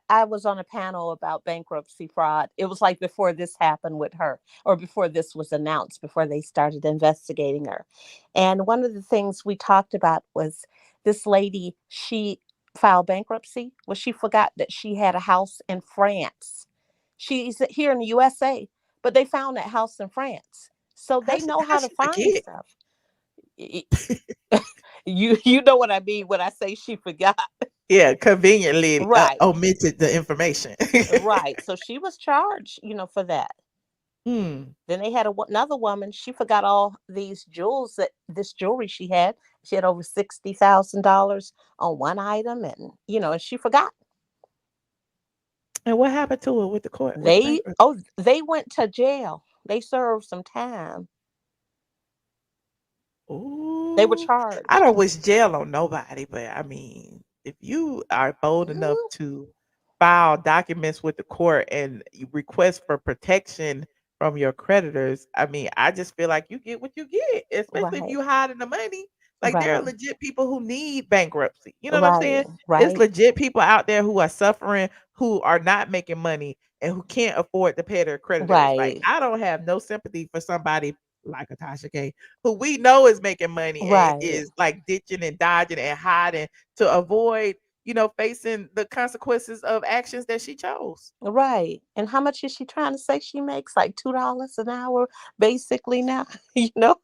I was on a panel about bankruptcy fraud. It was like before this happened with her, or before this was announced, before they started investigating her. And one of the things we talked about was this lady, she filed bankruptcy. Well, she forgot that she had a house in France. She's here in the USA, but they found that house in France. So they know How how to she find forget? stuff. You know what I mean when I say she forgot. Yeah, conveniently Right. omitted the information. Right. So she was charged, for that. Hmm. Then they had another woman. She forgot all these this jewelry she had. She had over $60,000 on one item, and and she forgot. And what happened to her with the court with the bankruptcy? They went to jail. They served some time. They were Ooh, I charged. don't wish jail on nobody, but I mean, if you are bold enough Mhm. to file documents with the court and you request for protection from your creditors, I mean, I just feel like you get what you get, especially if Right. you hiding the money. Like there are Right. legit people who need bankruptcy. You know what I'm Right. saying? It's Right. legit people out there who are suffering, who are not making money and who can't afford to pay their creditors. Like Right. I don't have no sympathy for somebody like a Tasha K, who we know is making money and Right. is like ditching and dodging and hiding to avoid, facing the consequences of actions that she chose. Right. And how much is she trying to say she makes? Like $2 an hour, basically now, you know?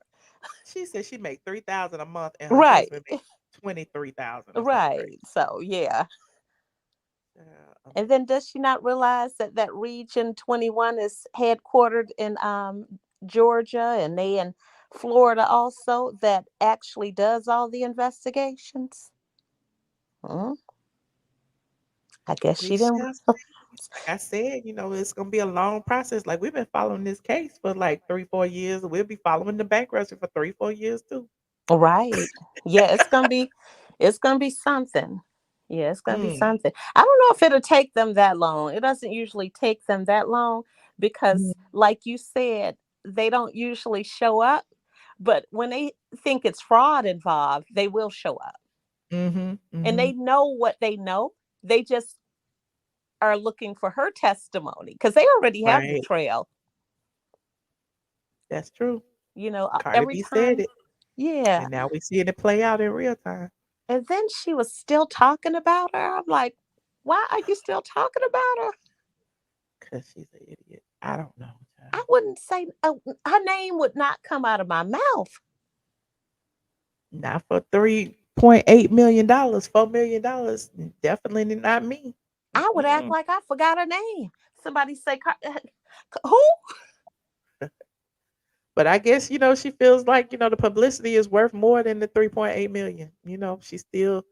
She said she make 3,000 a month and her Right. husband makes 23,000 or something crazy. Right. So yeah. Yeah. And then does she not realize that that Region 21 is headquartered in Georgia, and they in Florida also, that actually does all the investigations? Hmm. I guess We she didn't. shall see. Like I said, it's gonna be a long process. Like we've been following this case for like 3-4 years. We'll be following the bankruptcy for 3-4 years too. Right. Yeah, it's gonna be something. Yeah, it's gonna be Mm. something. I don't know if it'll take them that long. It doesn't usually take them that long Mm. because, like you said, they don't usually show up. But when they think it's fraud involved, they will show up. Mhm. And they Mhm. know what they know. They just are looking for her testimony because they already have the Right. trail. That's true. Cardi Every B said time. it, Yeah. and now we seeing it play out in real time. And then she was still talking about her. I'm like, why are you still talking about her? Cause she's an idiot. I don't know, I child. wouldn't say her name would not come out of my mouth. Not for $3.8 million, $4 million. Definitely not me. I would act Mm-mm. like I forgot her name. Somebody say, who? But I guess she feels like the publicity is worth more than the 3.8 million. She's still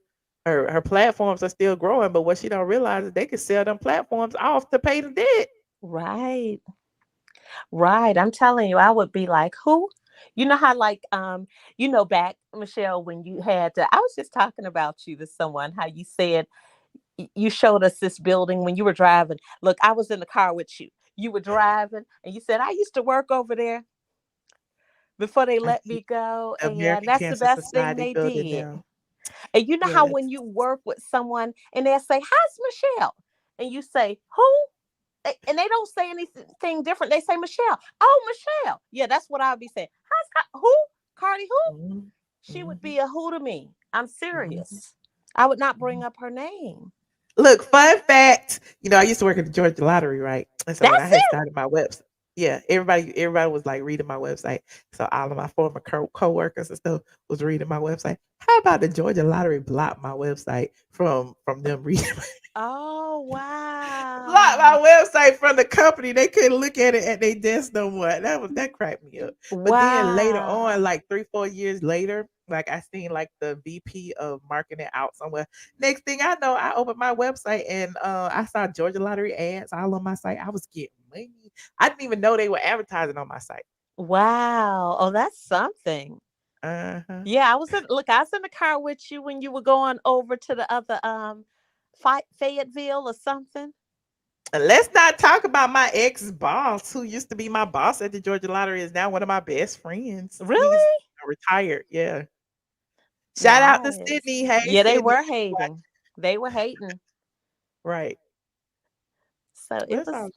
her platforms are still growing, but what she don't realize is they could sell them platforms off to pay the debt. Right. Right. I'm telling you, I would be like, who? You know how like back, Michelle, when you had to, I was just talking about you to someone, how you said you showed us this building when you were driving. Look, I was in the car with you. You were driving and you said, I used to work over there before they I let see me go. the And American that's the Cancer best thing Society they building did. now. And you know how Yes. when you work with someone and they'll say, how's Michelle? And you say, who? And they don't say anything different. They say Michelle. Oh, Michelle. Yeah, that's what I'll be saying. Who? Cardi who? Mm-hmm. She would Mm-hmm. be a who to me. I'm Mm-hmm. serious. I would not bring up her name. Look, fun fact. I used to work at the Georgia Lottery, right? And so when I That's had it. started my website, yeah, everybody was like reading my website. So all of my former co-workers and stuff was reading my website. How about the Georgia Lottery blocked my website from them reading? Oh, Blocked wow. my website from the company. They couldn't look at it at their desk no more. That cracked me up. But then later on, Wow. like 3-4 years later, like I seen like the VP of marketing out somewhere. Next thing I know, I opened my website and I saw Georgia Lottery ads all on my site. I was getting money. I didn't even know they were advertising on my site. Wow. Oh, that's something. Uh-huh. Yeah, I was in the car with you when you were going over to the other Fayetteville or something. And let's not talk about my ex boss, who used to be my boss at the Georgia Lottery, is now one of my best friends. He's Really? retired. Yeah. Shout out to Nice. Sydney. Hey, Yeah, they Sydney. were hating. They were hating. Right. So it That's was, all.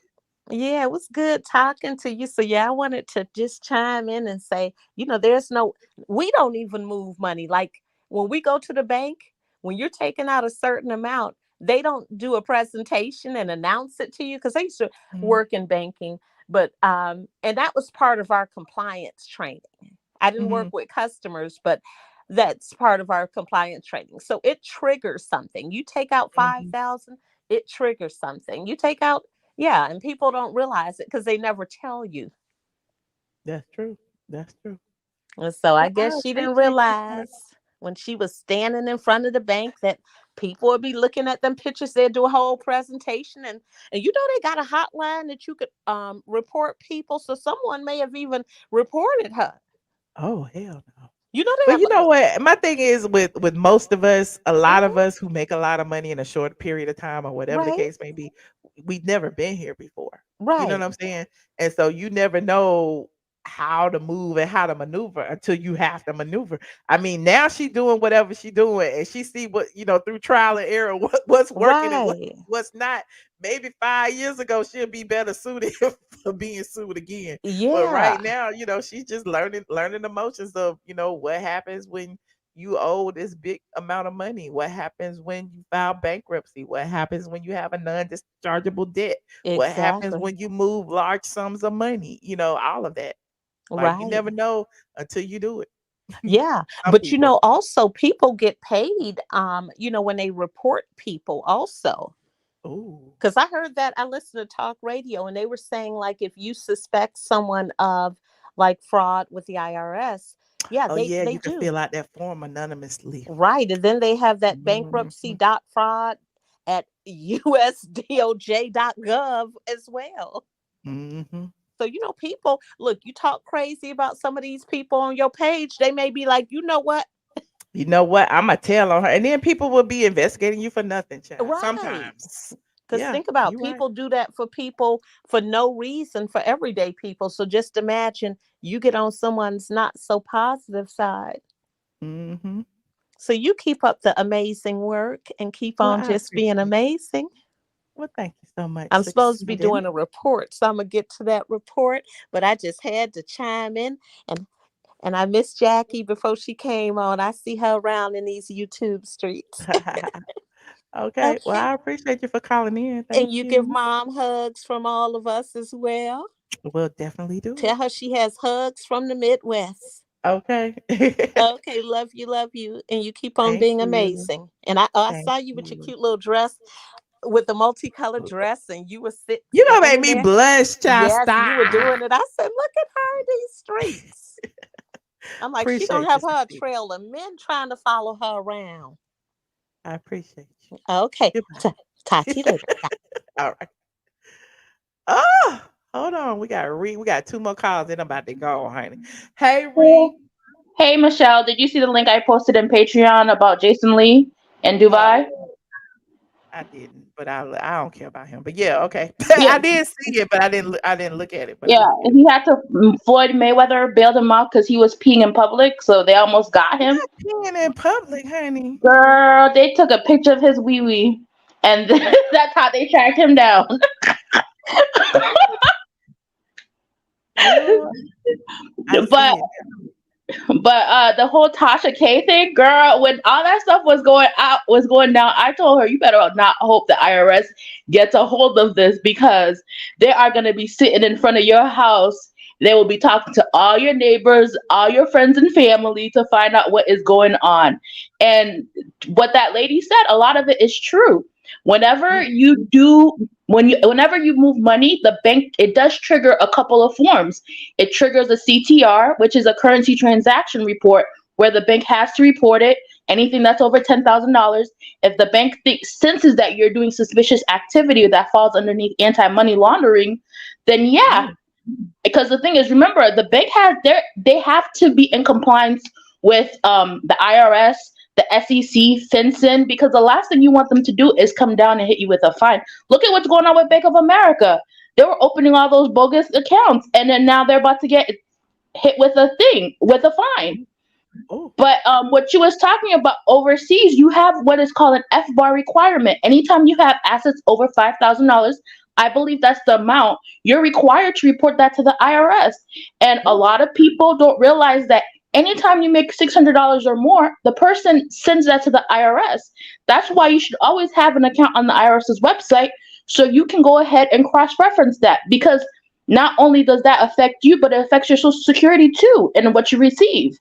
yeah, it was good talking to you. So yeah, I wanted to just chime in and say, we don't even move money. Like when we go to the bank, when you're taking out a certain amount, they don't do a presentation and announce it to you because I used to Mhm, work in banking, but and that was part of our compliance training. I didn't work mhm, with customers, but that's part of our compliance training. So it triggers something. You take out mhm. 5,000, it triggers something. You take out, yeah, and people don't realize it because they never tell you. That's true. That's true. And so I Well, I guess she didn't appreciate you for realize when she was standing in front of the bank that people would be looking at them pictures. They'd do a whole presentation, and they got a hotline that you could report people. So someone may have even reported her. Oh, hell no. They But have you know what? My thing is with most of us, a lot of mhm, us who make a lot of money in a short period of time or whatever the right, case may be, we've never been here before. You know right, what I'm saying? And so you never know how to move and how to maneuver until you have to maneuver. I mean, now she doing whatever she doing and she see what, through trial and error what's working and right. what's not. Maybe 5 years ago she'll be better suited for being sued again. But Yeah, right now, she's just learning the motions of, what happens when you owe this big amount of money. What happens when you file bankruptcy? What happens when you have a non-dischargeable debt? What happens exactly. when you move large sums of money? All of that. Like you Right. never know until you do it. Yeah. Some But people. also people get paid, when they report people also. Oh. Because I heard that I listened to talk radio and they were saying like if you suspect someone of like fraud with the IRS, yeah, Oh they yeah, they you can do. fill out that form anonymously. Right. And then they have that bankruptcy Mhm. dot fraud at usdoj.gov as well. Mhm. So, people, look, you talk crazy about some of these people on your page, they may be like, you know what? You know what? Imma tell on her, and then people will be investigating you for nothing, child, Right. sometimes. Because Yeah, think about you right. people do that for people for no reason, for everyday people. So just imagine you get on someone's not so positive side. Mhm. So you keep up the amazing work and keep Well, on I just being appreciate it. amazing. Well, thank you so much, I'm supposed to be succeeding. doing a report, so I'm gonna get to that report. But I just had to chime in, and I miss Jackie before she came on. I see her around in these YouTube streets. Okay, well, Okay. I appreciate you for calling in, thank And you give you. mom hugs from all of us as well. We'll definitely do Tell it. her she has hugs from the Midwest. Okay. Okay, love you, and you keep on Thank being you. amazing. And I Thank saw you with your you. cute little dress, with the multicolored dress, and you were You gonna make standing me there. blush, child, Yes, you were stop. doing it. I said, look at her in these streets. I'm like, she gonna Appreciate you, have her a succeeding. trail of men trying to follow her around. I appreciate you. Okay. Goodbye. Talk to you later. All right. Oh, hold on. We got 2 more calls and I'm about to go, honey. Hey, Ree. Hey, Michelle, did you see the link I posted in Patreon about Jason Lee in Oh, Dubai? I didn't, but I don't care about him. But yeah, okay. Yeah, I did see it, but I didn't look at it. But I yeah. looked at it. He had to, Floyd Mayweather bailed him out because he was peeing in public, so they almost got him. Not peeing in public, honey. Girl, they took a picture of his wee wee, and that's how they tracked him down. But the whole Tasha K thing, girl, when all that stuff was going down, I told her, you better not hope the IRS gets a hold of this, because they are going to be sitting in front of your house. They will be talking to all your neighbors, all your friends and family to find out what is going on. And what that lady said, a lot of it is true. Whenever you move money, the bank, it does trigger a couple of forms. It triggers a CTR, which is a currency transaction report, where the bank has to report it. Anything that's over $10,000. If the bank senses that you're doing suspicious activity that falls underneath anti-money laundering, then yeah. Because the thing is, remember, the bank they have to be in compliance with the IRS, the SEC, FinCEN, because the last thing you want them to do is come down and hit you with a fine. Look at what's going on with Bank of America. They were opening all those bogus accounts, and then now they're about to get hit with a fine. Oh. But what you was talking about overseas, you have what is called an F-bar requirement. Anytime you have assets over $5,000, I believe that's the amount, you're required to report that to the IRS. And a lot of people don't realize that anytime you make $600 or more, the person sends that to the IRS. That's why you should always have an account on the IRS's website, so you can go ahead and cross-reference that, because not only does that affect you, but it affects your Social Security too and what you receive.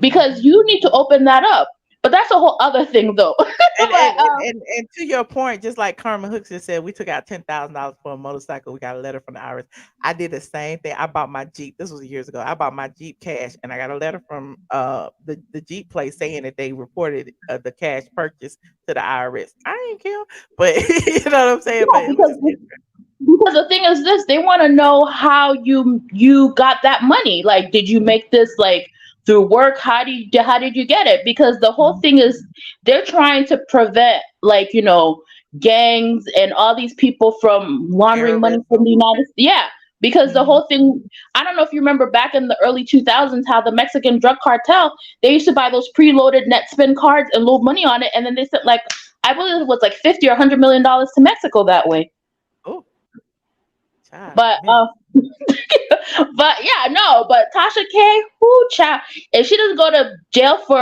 Because you need to open that up. But that's a whole other thing, though. And to your point, just like Carmen Hooks just said, we took out $10,000 for a motorcycle. We got a letter from the IRS. I did the same thing. I bought my Jeep. This was years ago. I bought my Jeep cash, and I got a letter from the Jeep place saying that they reported the cash purchase to the IRS. I ain't care, but you know what I'm saying. Yeah, because the thing is this, they want to know how you got that money. Like, did you make this like through work? How did you get it? Because the whole thing is they're trying to prevent, like, gangs and all these people from laundering money from the United States. Yeah, because the whole thing, I don't know if you remember back in the early 2000s how the Mexican drug cartel, they used to buy those preloaded net spend cards and load money on it, and then they sent, like, I believe it was like $50 or $100 million to Mexico that way. But but Tasha K, child, if she doesn't go to jail for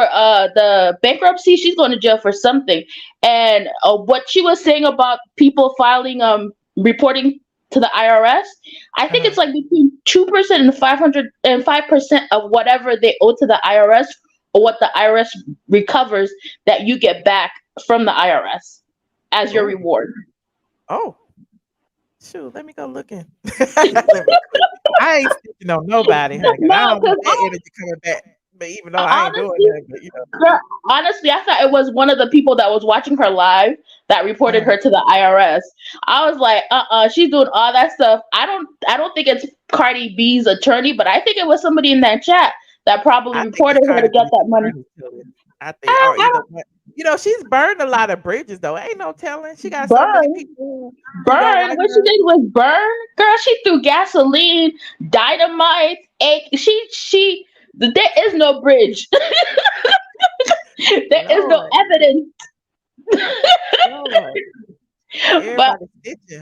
the bankruptcy, she's going to jail for something. And what she was saying about people filing reporting to the IRS, I think it's like between 2% and 5% of whatever they owe to the IRS, or what the IRS recovers that you get back from the IRS as your reward. Oh. Shoot, let me go looking. I ain't speaking on nobody, honey. No, I don't want that energy coming back. But even though I ain't doing that, but girl, honestly, I thought it was one of the people that was watching her live that reported her to the IRS. I was like, she's doing all that stuff. I don't think it's Cardi B's attorney, but I think it was somebody in that chat that probably reported her to get that money. I think, or either, she's burned a lot of bridges though. Ain't no telling. She got so many people. What she did was burn, girl. She threw gasoline, dynamite. There is no bridge. There is no evidence. But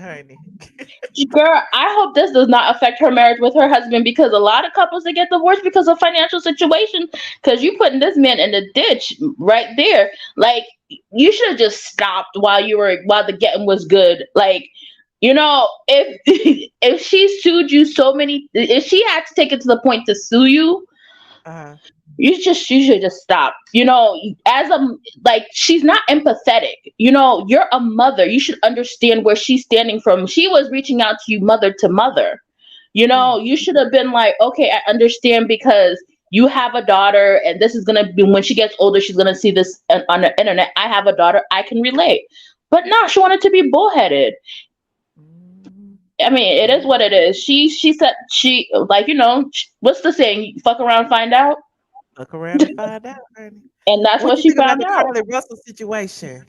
honey. Girl, I hope this does not affect her marriage with her husband, because a lot of couples that get divorced because of financial situation, because you putting this man in the ditch right there. Like, you should have just stopped while the getting was good. Like, if she sued you if she had to take it to the point to sue you, you should just stop. She's not empathetic. You're a mother. You should understand where she's standing from. She was reaching out to you mother to mother. You should have been like, okay, I understand, because you have a daughter, and this is gonna be when she gets older, she's gonna see this on the internet. I have a daughter, I can relate. But no, she wanted to be bullheaded. I mean, it is what it is. She said she like what's the saying? Fuck around, find out. Look around and find out, honey. And that's What what you she think about found the out. Carlee Russell situation?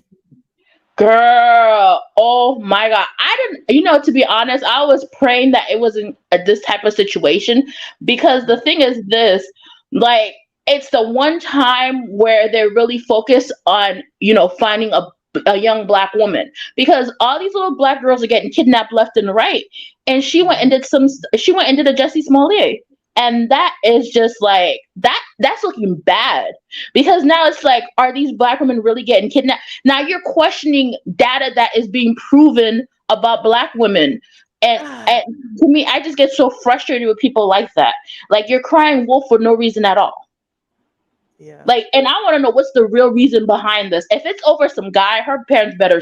Girl, oh my God. I didn't, to be honest, I was praying that it wasn't this type of situation, because the thing is this, like, it's the one time where they're really focused on, finding a young black woman, because all these little black girls are getting kidnapped left and right. And she went and did a Jussie Smollett. And that is just like that's looking bad, because now it's like, are these black women really getting kidnapped? Now you're questioning data that is being proven about black women. And to me, I just get so frustrated with people like that. Like, you're crying wolf for no reason at all. Yeah. Like, and I want to know what's the real reason behind this. If it's over some guy, her parents better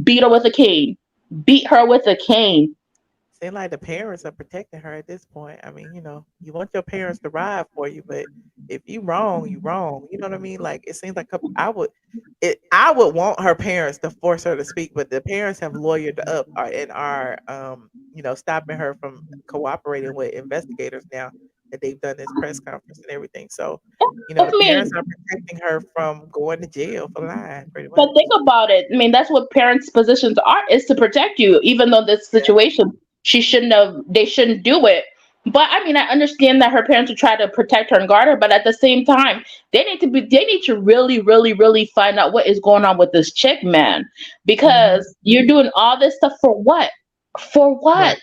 beat her with a cane. Beat her with a cane. Seems like the parents are protecting her at this point. I mean, you want your parents to ride for you, but if you wrong, you wrong. You know what I mean? Like, it seems like I would want her parents to force her to speak, but the parents have lawyered up and are stopping her from cooperating with investigators now that they've done this press conference and everything. So, the parents are protecting her from going to jail for lying, pretty much. But think about it. I mean, that's what parents' positions are, is to protect you, even though this situation, they shouldn't do it. But I mean, I understand that her parents would try to protect her and guard her, but at the same time, they need to really, really, really find out what is going on with this chick, man. Because you're doing all this stuff for what? For what?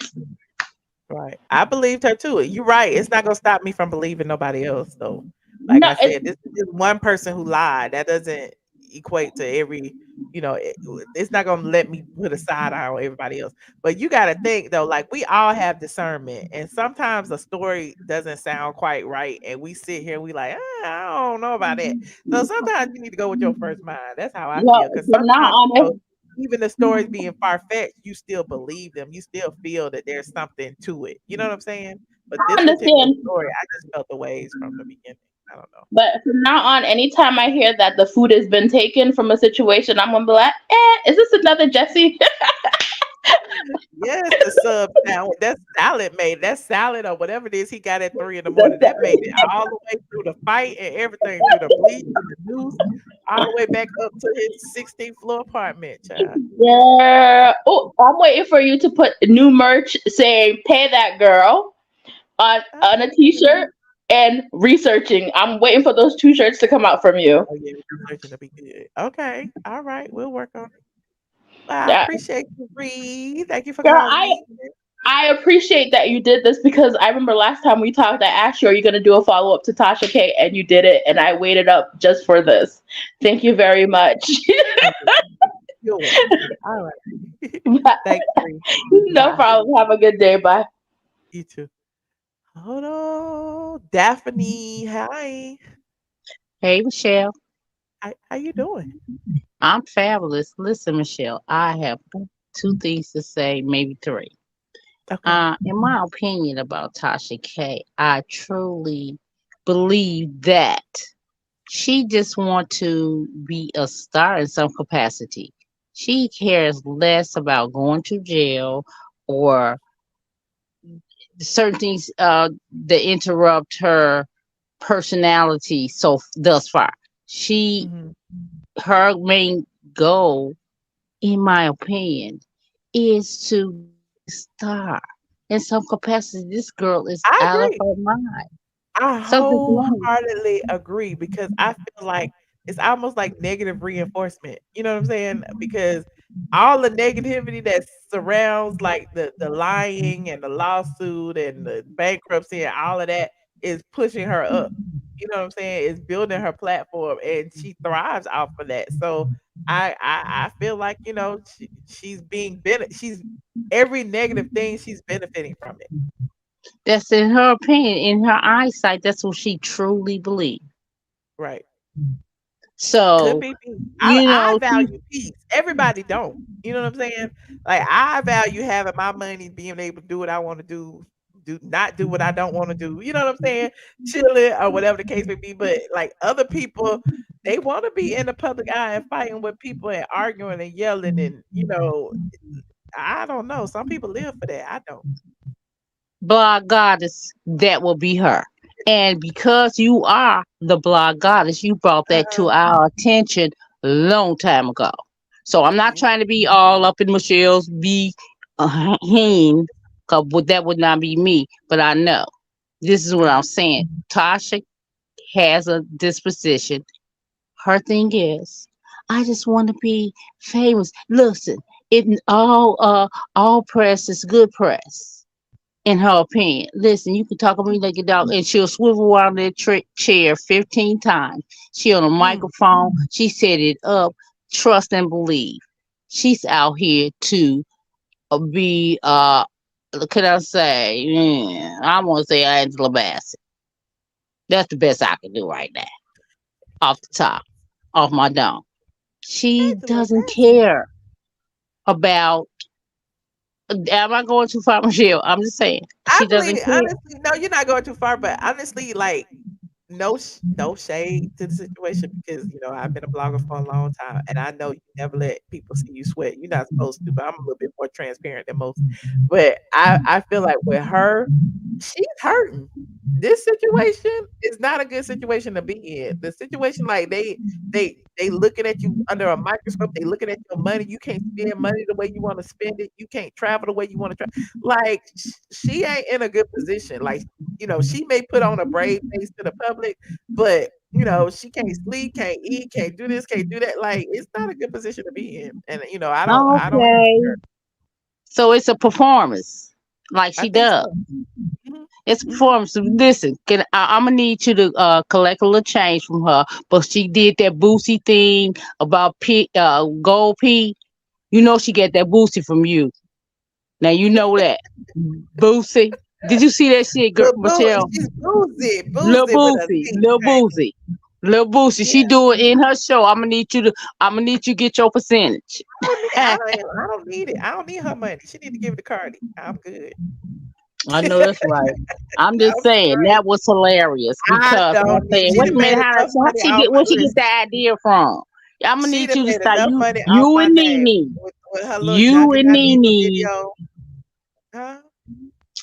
Right. I believed her too. You're right. It's not gonna stop me from believing nobody else, though. Like I said, this is one person who lied. That doesn't equate to every, it's not gonna let me put a side eye on everybody else. But you gotta think though, like, we all have discernment, and sometimes a story doesn't sound quite right, and we sit here and we like, I don't know about that. So sometimes you need to go with your first mind. That's how I feel. Because sometimes even the stories being far-fetched, you still believe them. You still feel that there's something to it. You know what I'm saying? But this particular story, I just felt the ways from the beginning. I don't know. But from now on, anytime I hear that the food has been taken from a situation, I'm gonna be like, is this another Jesse? Yes, the sub sandwich. That salad or whatever it is he got at 3 in the morning. That made it all the way through the fight and everything, through the bleach and the news, all the way back up to his 16th floor apartment, child. Yeah. Oh, I'm waiting for you to put new merch saying "Pay that girl" on a T-shirt. And researching. I'm waiting for those 2 shirts to come out from you. Oh yeah, researching to be good. Okay, all right, we'll work on it. Well, I appreciate you, Reed. Thank you for calling me. I appreciate that you did this, because I remember last time we talked, I asked you, are you going to do a follow-up to Tasha K? And you did it, and I waited up just for this. Thank you very much. You're welcome. All right. Thank you. No problem. Have a good day. Bye. You too. Hold on. Daphne, hi. Hey, Michelle. How you doing? I'm fabulous. Listen, Michelle, I have 2 things to say, maybe 3. Okay. In my opinion about Tasha K, I truly believe that she just wants to be a star in some capacity. She cares less about going to jail or certain things that interrupt her personality thus far. Her main goal, in my opinion, is to star in some capacity. This girl is out of her mind. I wholeheartedly agree, because I feel like it's almost like negative reinforcement. You know what I'm saying? Because all the negativity that surrounds like the lying and the lawsuit and the bankruptcy and all of that is pushing her up. You know what I'm saying? It's building her platform, and she thrives off of that. So I feel like, she's every negative thing, she's benefiting from it. That's in her opinion, in her eyesight. That's what she truly believes. Right. So, I value peace. Everybody don't. You know what I'm saying? Like, I value having my money, being able to do what I want to do, not do what I don't want to do. You know what I'm saying? Chilling or whatever the case may be. But like other people, they want to be in the public eye and fighting with people and arguing and yelling and I don't know. Some people live for that. I don't. Blog goddess, that will be her. And because you are the blog goddess, you brought that to our attention a long time ago. So I'm not trying to be all up in Michelle's because that would not be me. But I know this is what I'm saying. Tasha has a disposition. Her thing is, I just want to be famous. Listen, all press is good press. In her opinion, listen, you can talk about me like a dog, and she'll swivel around that chair 15 times. She on a microphone. She set it up. Trust and believe. She's out here to be. Could I say? I want to say Angela Bassett. That's the best I can do right now. Off the top, off my dome. She doesn't care about. Am I going too far, Michelle? I'm just saying. She doesn't care. Honestly, no, you're not going too far. But honestly, like, no shade to the situation because I've been a blogger for a long time, and I know you never let people see you sweat. You're not supposed to, but I'm a little bit more transparent than most. But I feel like with her, she's hurting. This situation is not a good situation to be in. The situation, like they looking at you under a microscope. They looking at your money. You can't spend money the way you want to spend it. You can't travel the way you want to travel. Like she ain't in a good position. Like she may put on a brave face to the public, but she can't sleep, can't eat, can't do this, can't do that. Like it's not a good position to be in. And I don't. Okay. So it's a performance, like she does. So. It's a performance. Listen, I'm gonna need you to collect a little change from her. But she did that Boosie thing about Gold P. She get that Boosie from you. Now you know that Boosie. Did you see that shit, girl, Michelle? She's Boosie. Lil Boosie. She do it in her show. I'm gonna need you to get your percentage. I don't need it. I don't need her money. She need to give it to Cardi. I'm good. I know that's right. I'm just saying that was hilarious because I'm saying, wait a minute, where she get the idea from? I'm gonna need you to start you and Nene. You and Nene. Huh?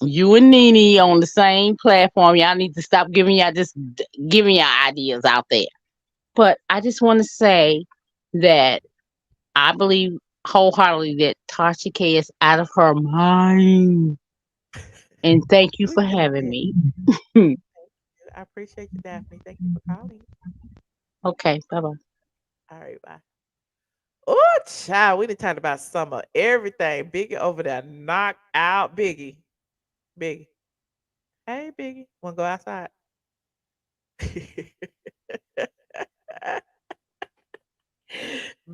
You and Nene on the same platform. Y'all need to stop giving y'all ideas out there. But I just want to say that I believe wholeheartedly that Tasha K is out of her mind. And thank you for having me. I appreciate you, Daphne. Thank you for calling. Okay, bye-bye. All right, bye. Oh, child, we done talked about some of everything. Biggie over there knocked out Biggie. Biggie. Hey, Biggie. Want to go outside?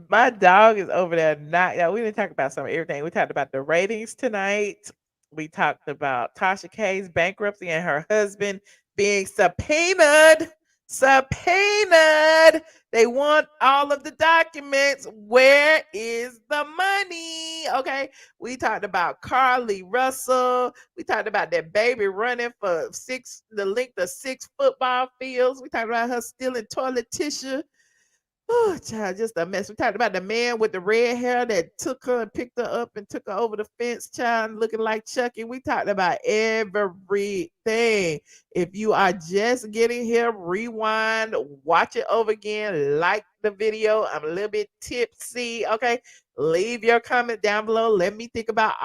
My dog is over there knocked out. We didn't talk about some of everything. We talked about the ratings tonight. We talked about Tasha K's bankruptcy and her husband being subpoenaed. They want all of the documents. Where is the money? Okay. We talked about Carlee Russell. We talked about that baby running for the length of 6 football fields. We talked about her stealing toilet tissue. Oh, child, just a mess. We talked about the man with the red hair that took her and picked her up and took her over the fence, child, looking like Chucky. We talked about everything. If you are just getting here, rewind, watch it over again, like the video. I'm a little bit tipsy, okay? Leave your comment down below. Let me think about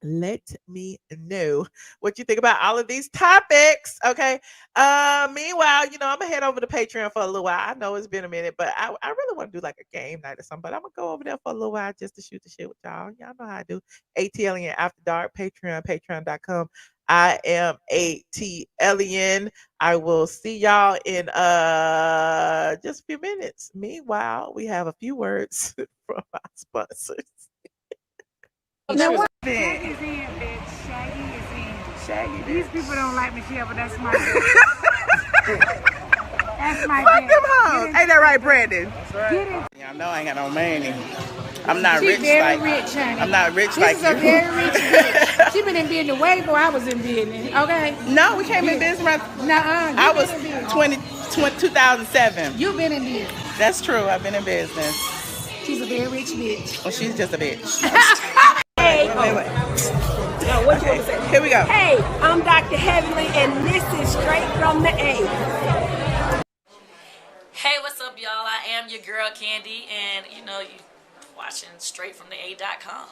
let me know what you think about all of these topics. Okay. Meanwhile, I'm gonna head over to Patreon for a little while. I know it's been a minute, but I really want to do like a game night or something. But I'm gonna go over there for a little while just to shoot the shit with y'all. Y'all know how I do. ATLien After Dark, patreon.com. I am ATLien. I will see y'all in just a few minutes. Meanwhile, we have a few words from our sponsors. Shaggy is in, bitch. Shaggy is in. Shaggy. These people don't like Michelle, but that's my That's my Fuck them hoes. Ain't that right, Brandon? That's right. Y'all know I ain't got no money. I'm not She's rich very like rich, honey. I'm not rich This like is you. a very rich bitch. She been in business way before I was in business, okay? No, we came in business right. Nuh-uh. I was 2007. You've been in business. That's true. I've been in business. She's a very rich bitch. Well, she's just a bitch. Hey, Wait. what you want to say? Here we go. Hey, I'm Dr. Heavenly, and this is Straight from the A. Hey, what's up, y'all? I am your girl Candy, and you know, you watching straight from the A.com.